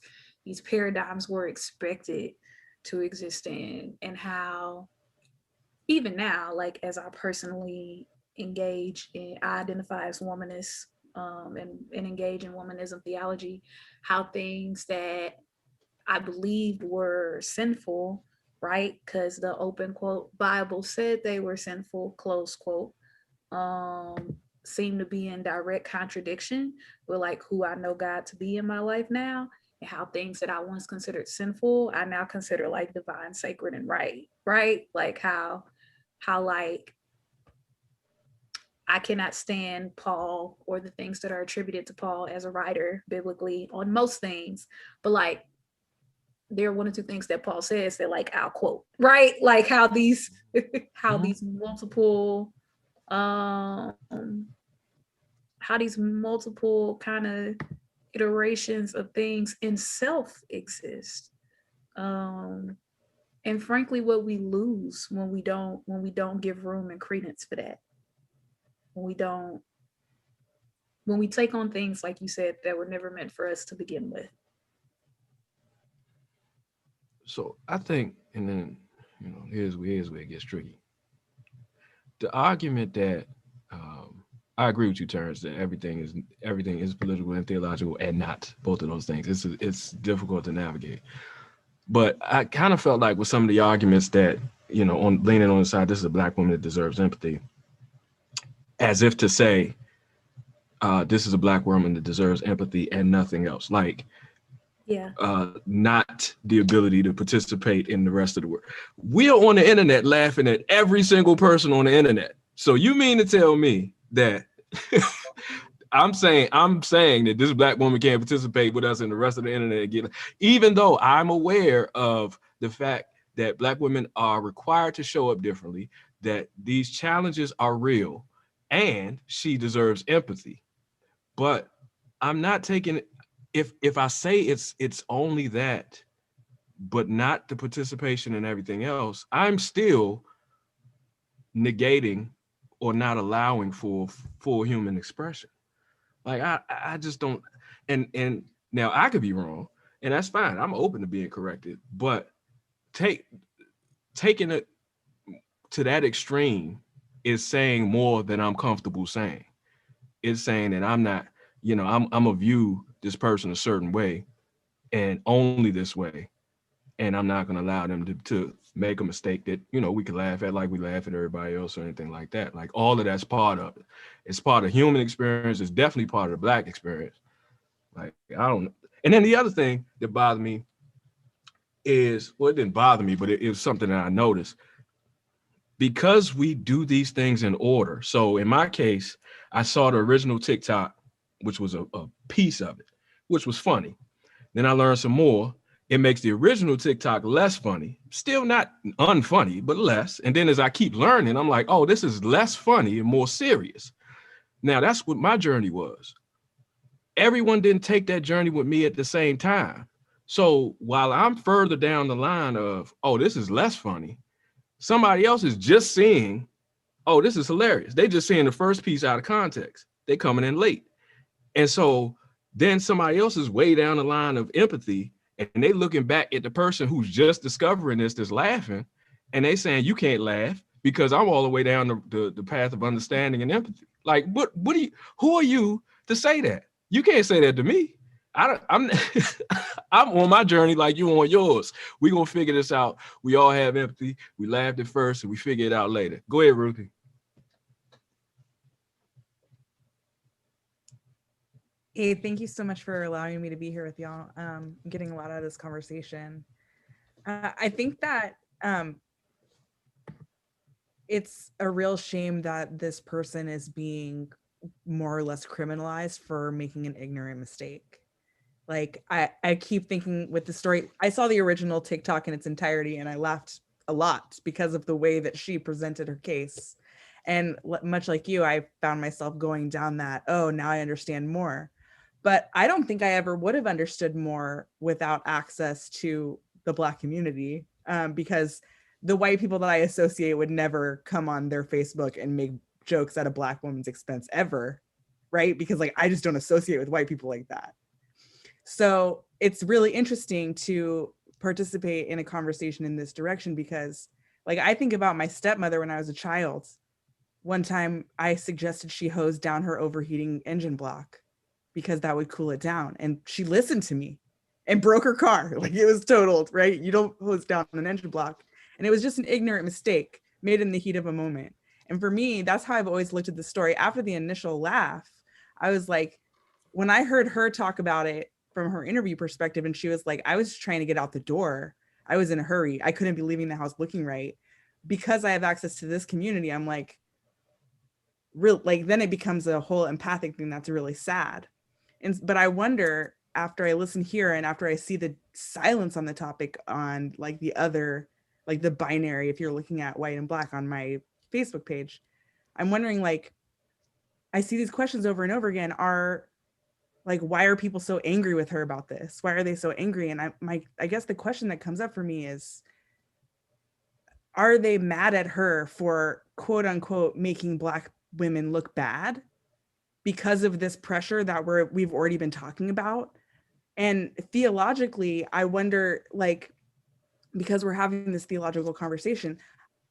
paradigms were expected to exist in, and how even now, like as I personally engage in, I identify as womanist, and engage in womanism theology, how things that I believed were sinful, right? Because the open quote Bible said they were sinful, close quote, seem to be in direct contradiction with like who I know God to be in my life now, and how things that I once considered sinful, I now consider like divine, sacred, and right? Like how like I cannot stand Paul or the things that are attributed to Paul as a writer biblically on most things, but like they're one or two things that Paul says that, like, I'll quote, right? Like how these these multiple how these multiple kind of iterations of things in self exist. And frankly, what we lose when we don't give room and credence for that. When we take on things, like you said, that were never meant for us to begin with. So I think, and then, here's where it gets tricky. The argument that I agree with you, Terrence, that everything is political and theological, and not both of those things. It's difficult to navigate. But I kind of felt like with some of the arguments that, on leaning on the side, this is a Black woman that deserves empathy, as if to say, this is a Black woman that deserves empathy and nothing else. Like, not the ability to participate in the rest of the world. We are on the internet laughing at every single person on the internet. So you mean to tell me that I'm saying that this Black woman can't participate with us in the rest of the internet again, even though I'm aware of the fact that Black women are required to show up differently, that these challenges are real, and she deserves empathy. But I'm not taking, if I say it's only that, but not the participation and everything else, I'm still negating or not allowing for full human expression. Like I just don't, and now I could be wrong, and that's fine. I'm open to being corrected, but taking it to that extreme is saying more than I'm comfortable saying. It's saying that I'm not, I'm gonna view this person a certain way and only this way, and I'm not gonna allow them to make a mistake that, we could laugh at like we laugh at everybody else or anything like that. Like, all of that's part of it. It's part of human experience. It's definitely part of the Black experience. Like, I don't know. And then the other thing that bothered me is, well, it didn't bother me, but it was something that I noticed. Because we do these things in order. So in my case, I saw the original TikTok, which was a piece of it, which was funny. Then I learned some more. It makes the original TikTok less funny, still not unfunny, but less. And then as I keep learning, I'm like, oh, this is less funny and more serious. Now, that's what my journey was. Everyone didn't take that journey with me at the same time. So while I'm further down the line of, oh, this is less funny, somebody else is just seeing, oh, this is hilarious. They just seeing the first piece out of context. They coming in late. And so then somebody else is way down the line of empathy, and they looking back at the person who's just discovering this, that's laughing, and they saying, you can't laugh because I'm all the way down the path of understanding and empathy. Like, who are you to say that? You can't say that to me. I'm I'm on my journey like you on yours. We're gonna figure this out. We all have empathy. We laughed at first and we figure it out later. Go ahead, Ruthie. Hey, thank you so much for allowing me to be here with y'all. I'm getting a lot out of this conversation. I think that it's a real shame that this person is being more or less criminalized for making an ignorant mistake. Like, I keep thinking with the story, I saw the original TikTok in its entirety and I laughed a lot because of the way that she presented her case. And much like you, I found myself going down that, oh, now I understand more. But I don't think I ever would have understood more without access to the Black community, because the white people that I associate would never come on their Facebook and make jokes at a Black woman's expense ever, right? Because like, I just don't associate with white people like that. So it's really interesting to participate in a conversation in this direction, because like, I think about my stepmother when I was a child. One time I suggested she hose down her overheating engine block because that would cool it down. And she listened to me and broke her car. Like, it was totaled, right? You don't hose down an engine block. And it was just an ignorant mistake made in the heat of a moment. And for me, that's how I've always looked at the story. After the initial laugh, I was like, when I heard her talk about it from her interview perspective, and she was like, I was trying to get out the door. I was in a hurry. I couldn't be leaving the house looking right. Because I have access to this community, I'm like, then it becomes a whole empathic thing that's really sad. But I wonder after I listen here and after I see the silence on the topic on like the other, like the binary, if you're looking at white and black on my Facebook page, I'm wondering, like, I see these questions over and over again, are like, why are people so angry with her about this? Why are they so angry? And I guess the question that comes up for me is, are they mad at her for quote unquote making Black women look bad because of this pressure that we've already been talking about? And theologically, I wonder, like, because we're having this theological conversation,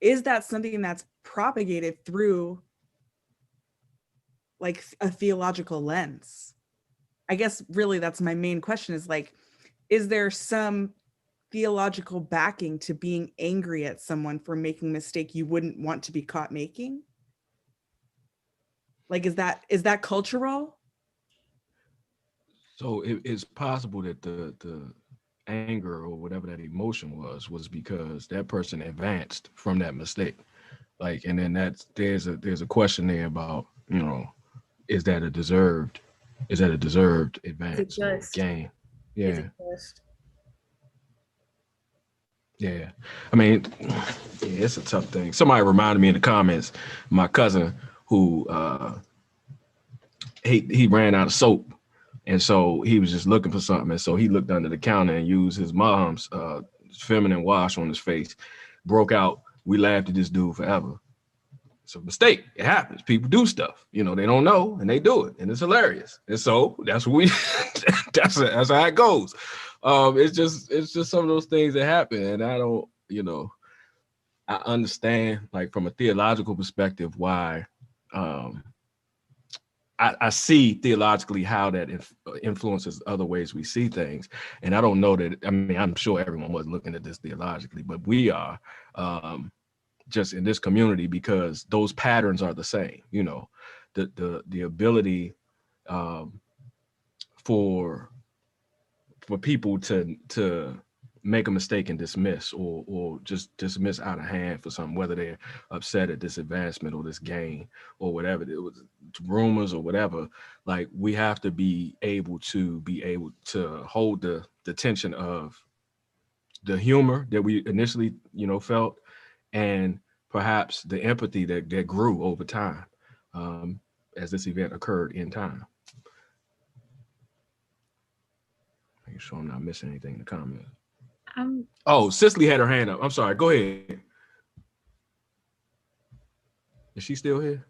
is that something that's propagated through like a theological lens? I guess really that's my main question, is like, is there some theological backing to being angry at someone for making a mistake you wouldn't want to be caught making? Like, is that cultural? So it's possible that the anger or whatever that emotion was because that person advanced from that mistake. Like, and then there's a question there about, you know, is that a deserved advance or gain? Yeah. Yeah. I mean, yeah, it's a tough thing. Somebody reminded me in the comments, my cousin who he ran out of soap. And so he was just looking for something. And so he looked under the counter and used his mom's feminine wash on his face, broke out. We laughed at this dude forever. It's a mistake. It happens. People do stuff, you know, they don't know and they do it, and it's hilarious. And so that's what we that's how it goes. It's just some of those things that happen. And I don't, you know, I understand, like, from a theological perspective why I see theologically how that influences other ways we see things. And I don't know that, I mean, I'm sure everyone wasn't looking at this theologically, but we are just in this community because those patterns are the same, you know, the ability for people to make a mistake and dismiss or just dismiss out of hand for something, whether they're upset at this advancement or this gain or whatever it was, rumors or whatever. Like, we have to be able to hold the tension of the humor that we initially, you know, felt, and perhaps the empathy that grew over time as this event occurred in time. Making sure I'm not missing anything in the comments. Oh, Cicely had her hand up. I'm sorry. Go ahead. Is she still here?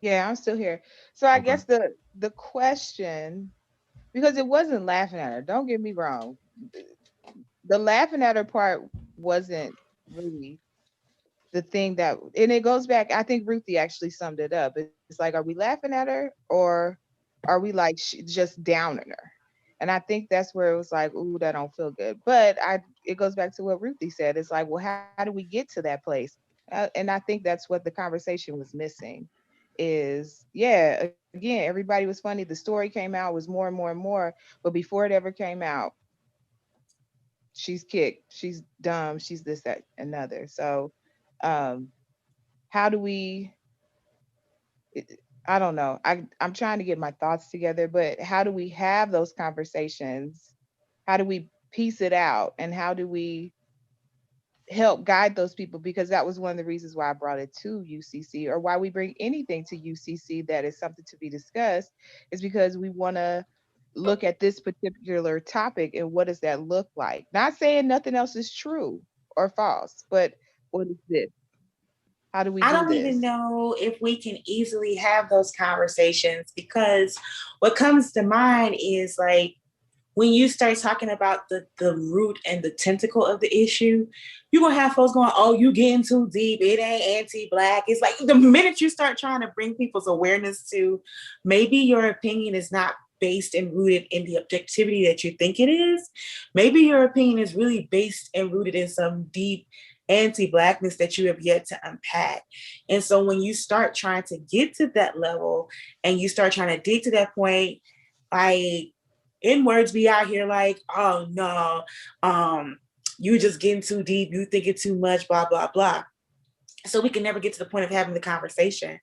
Yeah, I'm still here. So I guess the question, because it wasn't laughing at her, don't get me wrong. The laughing at her part wasn't really the thing that, and it goes back, I think Ruthie actually summed it up. It's like, are we laughing at her or are we like just downing her? And I think that's where it was like, ooh, that don't feel good. But it goes back to what Ruthie said. It's like, well, how do we get to that place? And I think that's what the conversation was missing is, yeah, again, everybody was funny. The story came out, was more and more and more. But before it ever came out, she's kicked, she's dumb, she's this, that, another. So how do we, I don't know. I'm trying to get my thoughts together, but how do we have those conversations? How do we piece it out? And how do we help guide those people? Because that was one of the reasons why I brought it to UCC, or why we bring anything to UCC that is something to be discussed, is because we want to look at this particular topic and what does that look like? Not saying nothing else is true or false, but what is this? How do we do this? I don't even know if we can easily have those conversations, because what comes to mind is, like, when you start talking about the root and the tentacle of the issue, you're going to have folks going, oh, you getting too deep. It ain't anti-Black. It's like the minute you start trying to bring people's awareness to maybe your opinion is not based and rooted in the objectivity that you think it is. Maybe your opinion is really based and rooted in some deep anti-Blackness that you have yet to unpack. And so when you start trying to get to that level and you start trying to dig to that point, like, N-words be out here like, oh no, you just getting too deep, you thinking too much, blah, blah, blah. So we can never get to the point of having the conversation.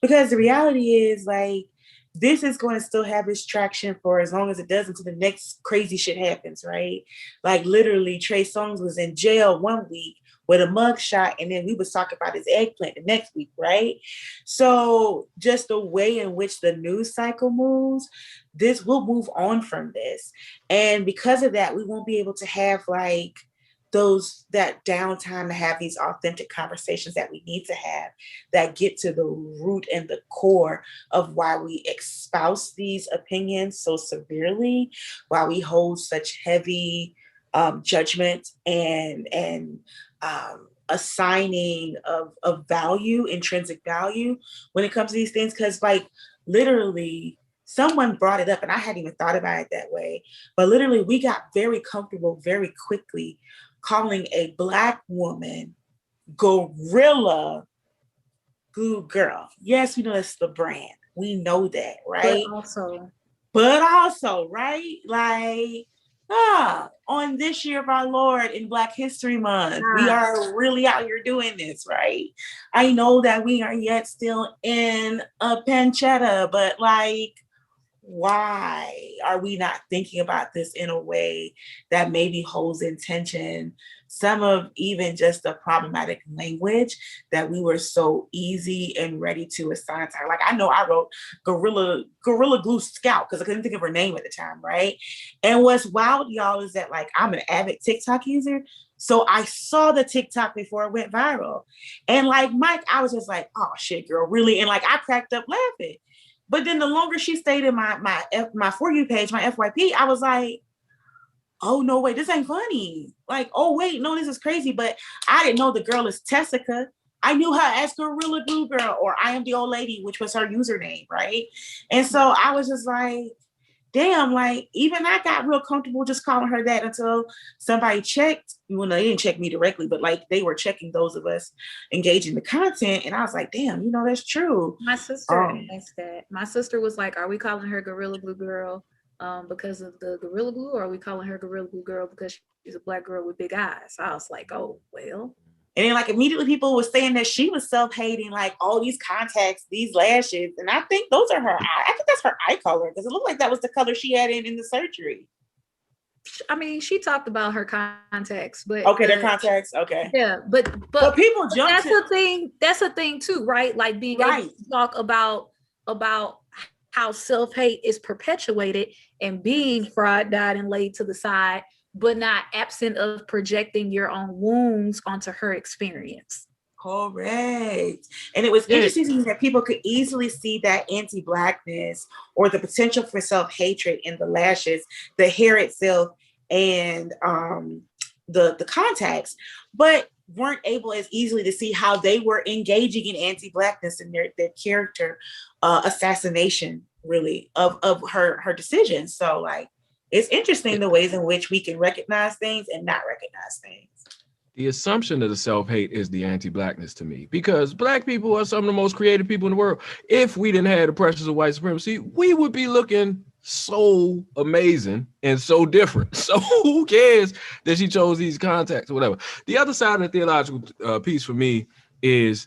Because the reality is, like, this is going to still have its traction for as long as it does until the next crazy shit happens, right? Like literally, Trey Songz was in jail one week with a mug shot, and then we was talking about his eggplant the next week, right? So just the way in which the news cycle moves, this will move on from this. And because of that, we won't be able to have like that downtime to have these authentic conversations that we need to have that get to the root and the core of why we espouse these opinions so severely, why we hold such heavy judgment and assigning of value, intrinsic value when it comes to these things. Because like literally someone brought it up and I hadn't even thought about it that way, but literally we got very comfortable very quickly calling a Black woman Gorilla Glue Girl. Yes, we know that's the brand. We know that, right? But also, right? Like, on this year of our Lord in Black History Month, we are really out here doing this, right? I know that we are yet still in a pancetta, but like, why are we not thinking about this in a way that maybe holds in tension some of even just the problematic language that we were so easy and ready to assign to her? Like, I know I wrote Gorilla Glue Scout because I couldn't think of her name at the time, right? And what's wild, y'all, is that like I'm an avid TikTok user. So I saw the TikTok before it went viral. And like Mike, I was just like, oh shit, girl, really? And like I cracked up laughing. But then the longer she stayed in my For You page, my FYP, I was like, oh, no, wait, this ain't funny. Like, oh, wait, no, this is crazy. But I didn't know the girl is Tessica. I knew her as Gorilla Glue Girl, or I Am the Old Lady, which was her username, right? And so I was just like, damn, like, even I got real comfortable just calling her that until somebody checked. Well, no, they didn't check me directly, but like they were checking those of us engaging the content. And I was like, damn, that's true. My sister thinks that. My sister was like, are we calling her Gorilla Glue Girl because of the Gorilla Glue, or are we calling her Gorilla Glue Girl because she's a Black girl with big eyes? I was like, oh, well. And then like immediately people were saying that she was self-hating, like all these contacts, these lashes. And I think those are her eye. I think that's her eye color because it looked like that was the color she had in the surgery. I mean, she talked about her contacts, but okay, their contacts, okay, yeah, but people jump. That's the thing. That's a thing too, right? Like being able to talk about how self-hate is perpetuated and being fried, dyed, and laid to the side, but not absent of projecting your own wounds onto her experience. Correct. And it was interesting to me that people could easily see that anti-Blackness or the potential for self-hatred in the lashes, the hair itself, and the contacts, but weren't able as easily to see how they were engaging in anti-Blackness and their character assassination, really, of her decisions. So like, it's interesting the ways in which we can recognize things and not recognize things. The assumption of the self-hate is the anti-Blackness to me, because Black people are some of the most creative people in the world. If we didn't have the pressures of white supremacy, we would be looking so amazing and so different. So who cares that she chose these contacts or whatever? The other side of the theological piece for me is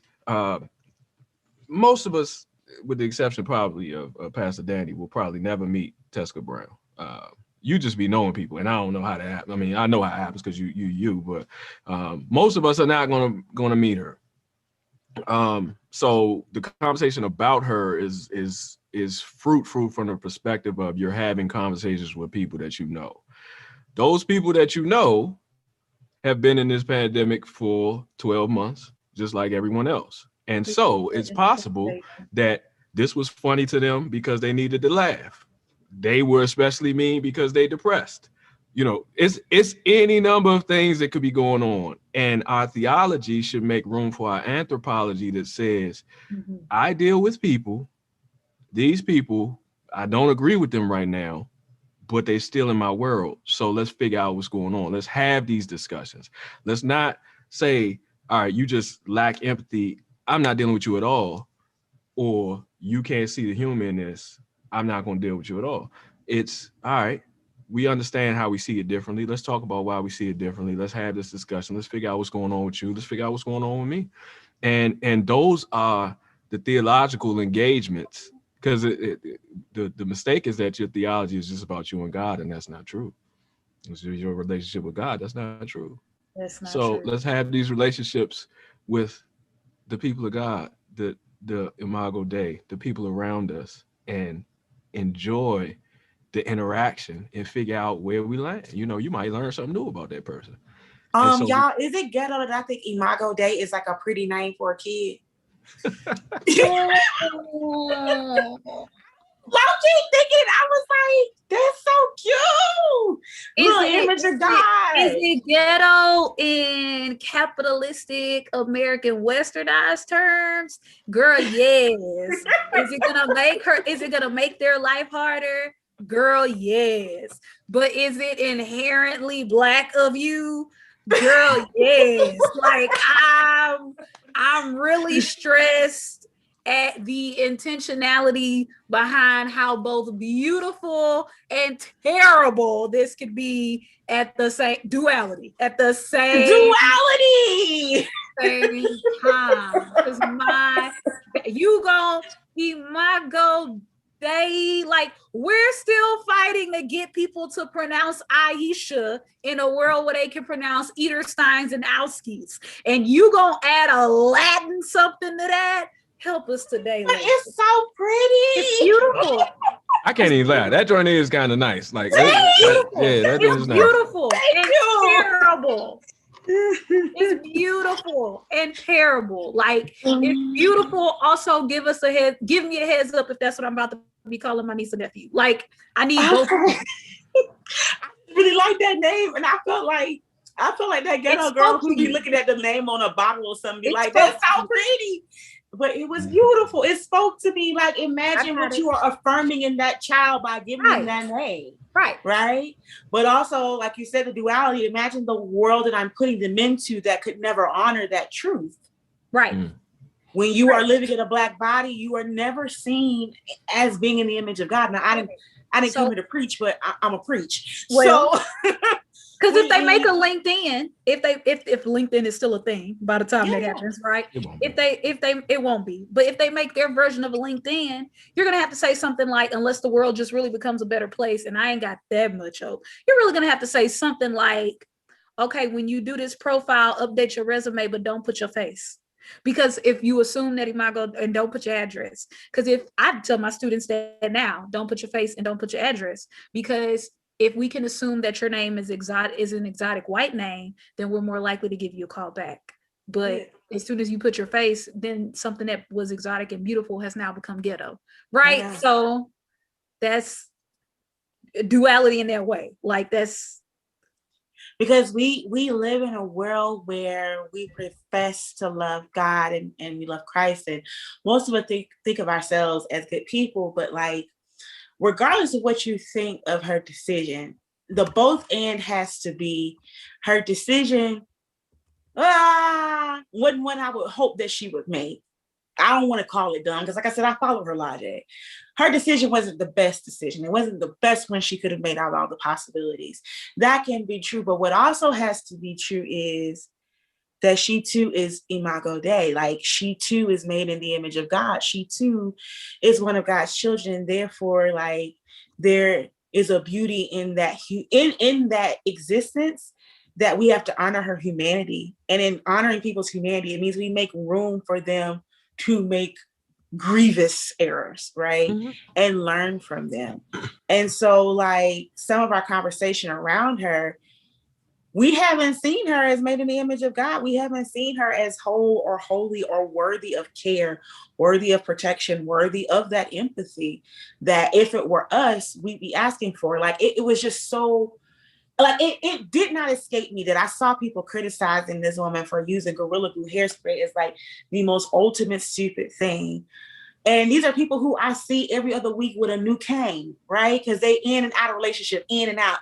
most of us, with the exception probably of Pastor Danny, will probably never meet Tessica Brown. You just be knowing people, and I don't know how that happens. I mean, I know how it happens because you, but most of us are not gonna meet her. So the conversation about her is fruitful from the perspective of you're having conversations with people that you know. Those people that you know have been in this pandemic for 12 months, just like everyone else. And so it's possible that this was funny to them because they needed to laugh. They were especially mean because they depressed. It's any number of things that could be going on. And our theology should make room for our anthropology that says, I deal with people, these people, I don't agree with them right now, but they're still in my world. So let's figure out what's going on. Let's have these discussions. Let's not say, all right, you just lack empathy, I'm not dealing with you at all. Or you can't see the human in this, I'm not going to deal with you at all. It's all right. We understand how we see it differently. Let's talk about why we see it differently. Let's have this discussion. Let's figure out what's going on with you. Let's figure out what's going on with me. And those are the theological engagements Because the mistake is that your theology is just about you and God, and that's not true. It's your relationship with God. That's not true. That's not So true. let's have these relationships with the people of God, the Imago Dei, the people around us, and enjoy the interaction and figure out where we land. You know, you might learn something new about that person. And so Y'all, is it ghetto that I think Imago Dei is like a pretty name for a kid? Low-key thinking, I was like, that's so cute. Little image of God. Is it ghetto in capitalistic American westernized terms? Girl, yes. Is it gonna make their life harder? Girl, yes. But is it inherently Black of you? Girl, yes. Like I'm really stressed at the intentionality behind how both beautiful and terrible this could be at the same duality, at the same time. Because you gonna be my go day. Like, we're still fighting to get people to pronounce Aisha in a world where they can pronounce Eatersteins and Auskis. And you gonna add a Latin something to that? Help us today. But it's so pretty. It's beautiful. I can't even lie. That joint is kind of nice. Like, it's beautiful. Yeah, that joint is nice. Beautiful and terrible. It's beautiful and terrible. Like, it's beautiful. Also, give me a heads up if that's what I'm about to be calling my niece and nephew. Like, I need both. I really like that name, and I felt like that ghetto girl who be looking at the name on a bottle or something, be like, that's so pretty. But it was beautiful. It spoke to me. Like, imagine what you are affirming in that child by giving them that name. Right. But also, like you said, the duality, imagine the world that I'm putting them into that could never honor that truth. Right. When you are living in a Black body, you are never seen as being in the image of God. Now, I didn't come here to preach, but I'm a preach. Well, so because if they make a LinkedIn, if LinkedIn is still a thing by the time that happens, right? It won't be. But if they make their version of a LinkedIn, you're gonna have to say something like, unless the world just really becomes a better place, and I ain't got that much hope, you're really gonna have to say something like, okay, when you do this profile, update your resume, but don't put your face. Because if you assume that Imago, and don't put your address, because if I tell my students that now, don't put your face and don't put your address, because if we can assume that your name is an exotic white name, then we're more likely to give you a call back. But as soon as you put your face, then something that was exotic and beautiful has now become ghetto, right? Yeah. So that's duality in that way. Like, that's because we live in a world where we profess to love God and we love Christ, and most of us think of ourselves as good people, but like, regardless of what you think of her decision, the both and has to be her decision. Wasn't one I would hope that she would make. I don't want to call it dumb because, like I said, I follow her logic. Her decision wasn't the best decision. It wasn't the best one she could have made out of all the possibilities. That can be true. But what also has to be true is that she too is Imago Dei. Like, she too is made in the image of God. She too is one of God's children. Therefore, like, there is a beauty in that in that existence that we have to honor her humanity. And in honoring people's humanity, it means we make room for them to make grievous errors, right? Mm-hmm. And learn from them. And so, like, some of our conversation around her, we haven't seen her as made in the image of God. We haven't seen her as whole or holy or worthy of care, worthy of protection, worthy of that empathy that if it were us, we'd be asking for. Like, it was just so, like, it did not escape me that I saw people criticizing this woman for using Gorilla Glue hairspray as like the most ultimate stupid thing. And these are people who I see every other week with a new cane, right? Because they in and out of relationship, in and out.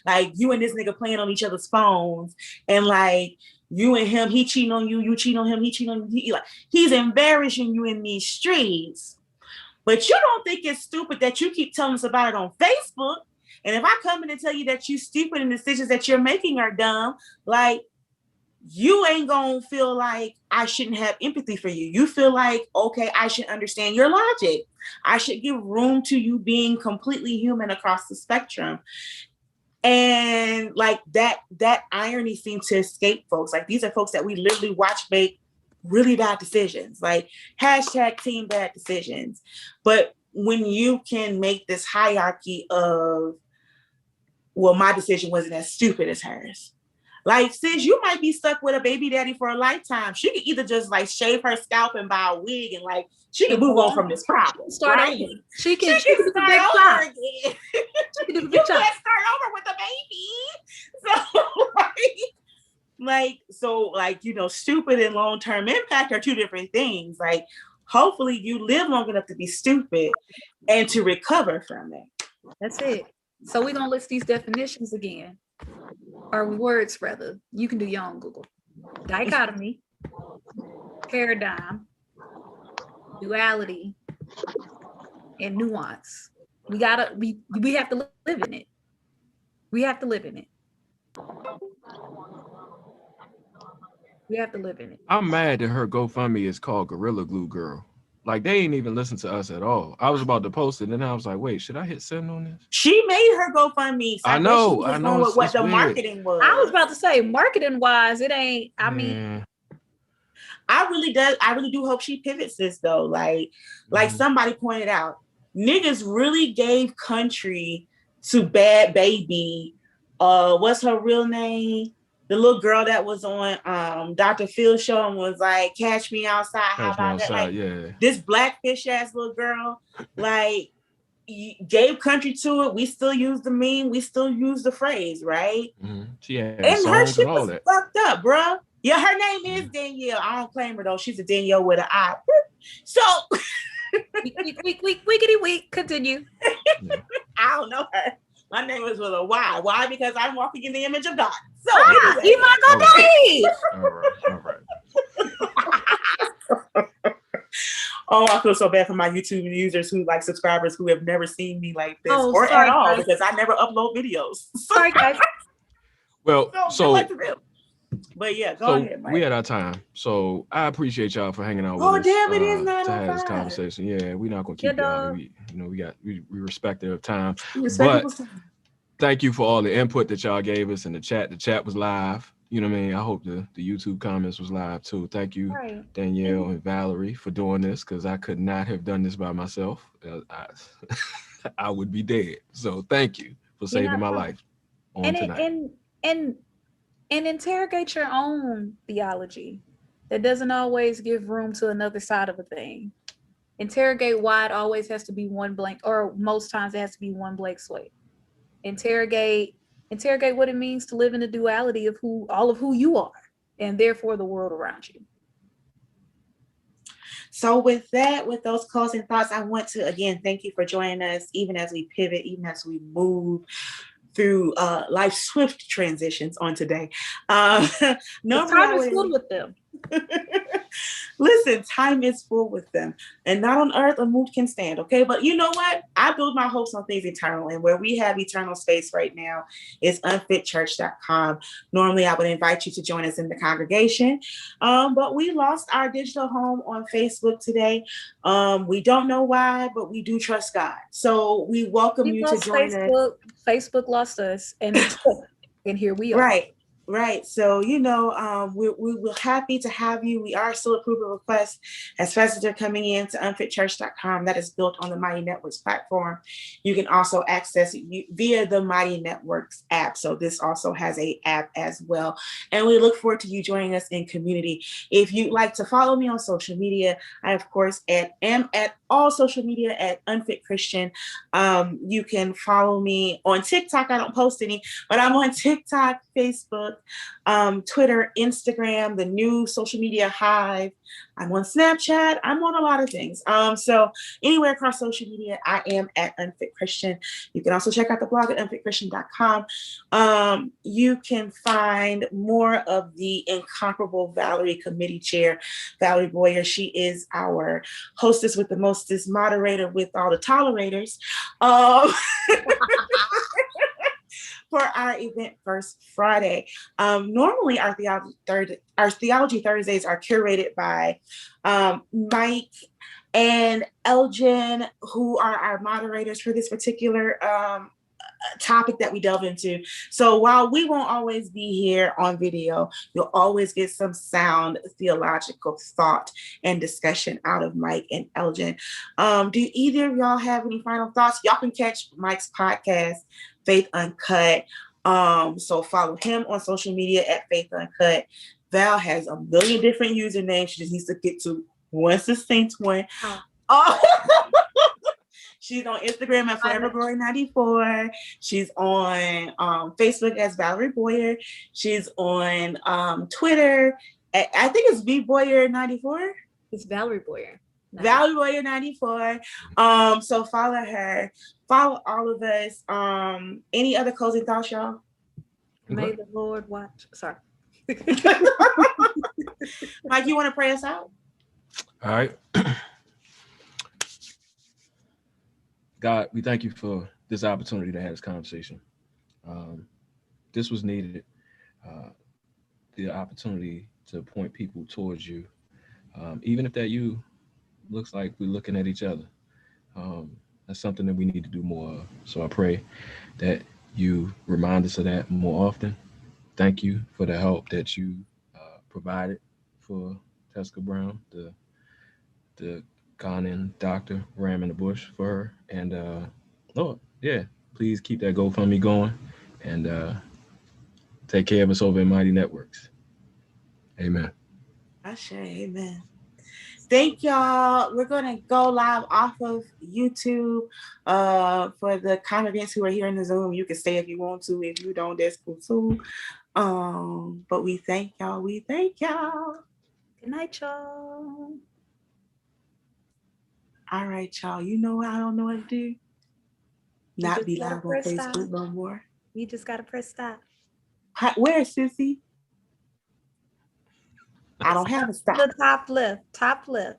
Like, you and this nigga playing on each other's phones. And like, you and him, he cheating on you, you cheating on him, he cheating on you. He's embarrassing you in these streets. But you don't think it's stupid that you keep telling us about it on Facebook. And if I come in and tell you that you stupid and the decisions that you're making are dumb, like, you ain't gonna feel like I shouldn't have empathy for you. You feel like, okay, I should understand your logic. I should give room to you being completely human across the spectrum. And like that irony seemed to escape folks. Like these are folks that we literally watch make really bad decisions, like hashtag team bad decisions. But when you can make this hierarchy of, well, my decision wasn't as stupid as hers. Like, sis, you might be stuck with a baby daddy for a lifetime. She could either just like shave her scalp and buy a wig and like she can move on from this problem. Start right? over. She can start over again. She can do the You big can't chop. start over with a baby. So you know, stupid and long-term impact are two different things. Like, hopefully you live long enough to be stupid and to recover from it. That's it. So we're gonna list these definitions again. Or words rather. You can do your own Google. Dichotomy, paradigm, duality, and nuance. We have to live in it. We have to live in it. We have to live in it. I'm mad that her GoFundMe is called Gorilla Glue Girl. Like, they ain't even listen to us at all. I was about to post it, and then I was like, wait, should I hit send on this? She made her GoFundMe. So I know. She was going with what the weird. marketing was. I was about to say, marketing wise, it ain't. I mean, I really do hope she pivots this though. Like somebody pointed out, niggas really gave country to Bad Baby. What's her real name? The little girl that was on Dr. Phil's show and was like, "Catch me outside." How about that? Like, yeah. This blackfish ass little girl, like, gave country to it. We still use the meme. We still use the phrase, right? Mm-hmm. Yeah. And her shit was fucked up, bruh. Yeah, her name is Danielle. I don't claim her though. She's a Danielle with an I. So wickety week. Continue. I don't know her. My name is with a Y. Why? Because I'm walking in the image of God. So anyway. You might go play. All right. Oh, I feel so bad for my YouTube users subscribers who have never seen me like this sorry, at all, guys. because I never upload videos. Sorry, guys. Well, but yeah, go ahead, Mike. We had our time, so I appreciate y'all for hanging out with us. Oh, damn, it is 9:05. To have this conversation. Yeah, we're not gonna keep y'all. We respect their time. But thank you for all the input that y'all gave us in the chat. The chat was live. You know what I mean? I hope the YouTube comments was live too. Thank you, Danielle and Valerie, for doing this, because I could not have done this by myself. I would be dead. So thank you for saving my life tonight. And interrogate your own theology. That doesn't always give room to another side of a thing. Interrogate why it always has to be one blank, or most times it has to be one blank slate. Interrogate what it means to live in the duality of all of who you are, and therefore the world around you. So with those closing thoughts, I want to again thank you for joining us, even as we pivot, even as we move through life's swift transitions on today. Time is filled with them. Listen, time is full with them, and not on earth a move can stand. Okay, but you know what? I build my hopes on things eternal, and where we have eternal space right now is unfitchurch.com. Normally, I would invite you to join us in the congregation, but we lost our digital home on Facebook today. We don't know why, but we do trust God, so we welcome you to join us. Facebook lost us, and here we are. Right. So, we're happy to have you. We are still approving requests as fast as they're coming in to unfitchurch.com. That is built on the Mighty Networks platform. You can also access it via the Mighty Networks app. So this also has an app as well. And we look forward to you joining us in community. If you'd like to follow me on social media, I, of course, am at all social media at Unfit Christian. You can follow me on TikTok. I don't post any, but I'm on TikTok, Facebook, Twitter, Instagram, the new social media Hive. I'm on Snapchat. I'm on a lot of things. So anywhere across social media, I am at Unfit Christian. You can also check out the blog at unfitchristian.com. You can find more of the incomparable Valerie Committee Chair, Valerie Boyer. She is our hostess with the mostest, moderator with all the tolerators. for our event First Friday. Normally our Theology Thursdays are curated by Mike and Elgin, who are our moderators for this particular topic that we delve into. So while we won't always be here on video, you'll always get some sound theological thought and discussion out of Mike and Elgin. Do either of y'all have any final thoughts? Y'all can catch Mike's podcast, Faith Uncut. So follow him on social media at Faith Uncut. Val has a million different usernames. She just needs to get to one succinct one. She's on Instagram at Forever Glory 94. She's on Facebook as Valerie Boyer. She's on Twitter. I think it's V Boyer 94. It's Valerie Boyer. Valerie Boyer 94. So follow her. Follow all of us. Any other closing thoughts, y'all? May the Lord watch. Sorry. Mike, you want to pray us out? All right. God, we thank you for this opportunity to have this conversation. This was needed. The opportunity to point people towards you, even if that you looks like we're looking at each other. That's something that we need to do more of. So I pray that you remind us of that more often. Thank you for the help that you provided for Tessica Brown, the Ghanaian doctor ramming the bush for her. And Lord, yeah, please keep that GoFundMe going and take care of us over at Mighty Networks. Amen. Amen. Thank y'all. We're going to go live off of YouTube. For the congregants who are here in the Zoom, you can stay if you want to. If you don't, that's cool too. But we thank y'all. Good night, y'all. All right, y'all. You know I don't know what to do. Not be live on Facebook no more. You just gotta press stop. Where, Sissy? I don't have a stop. The top left.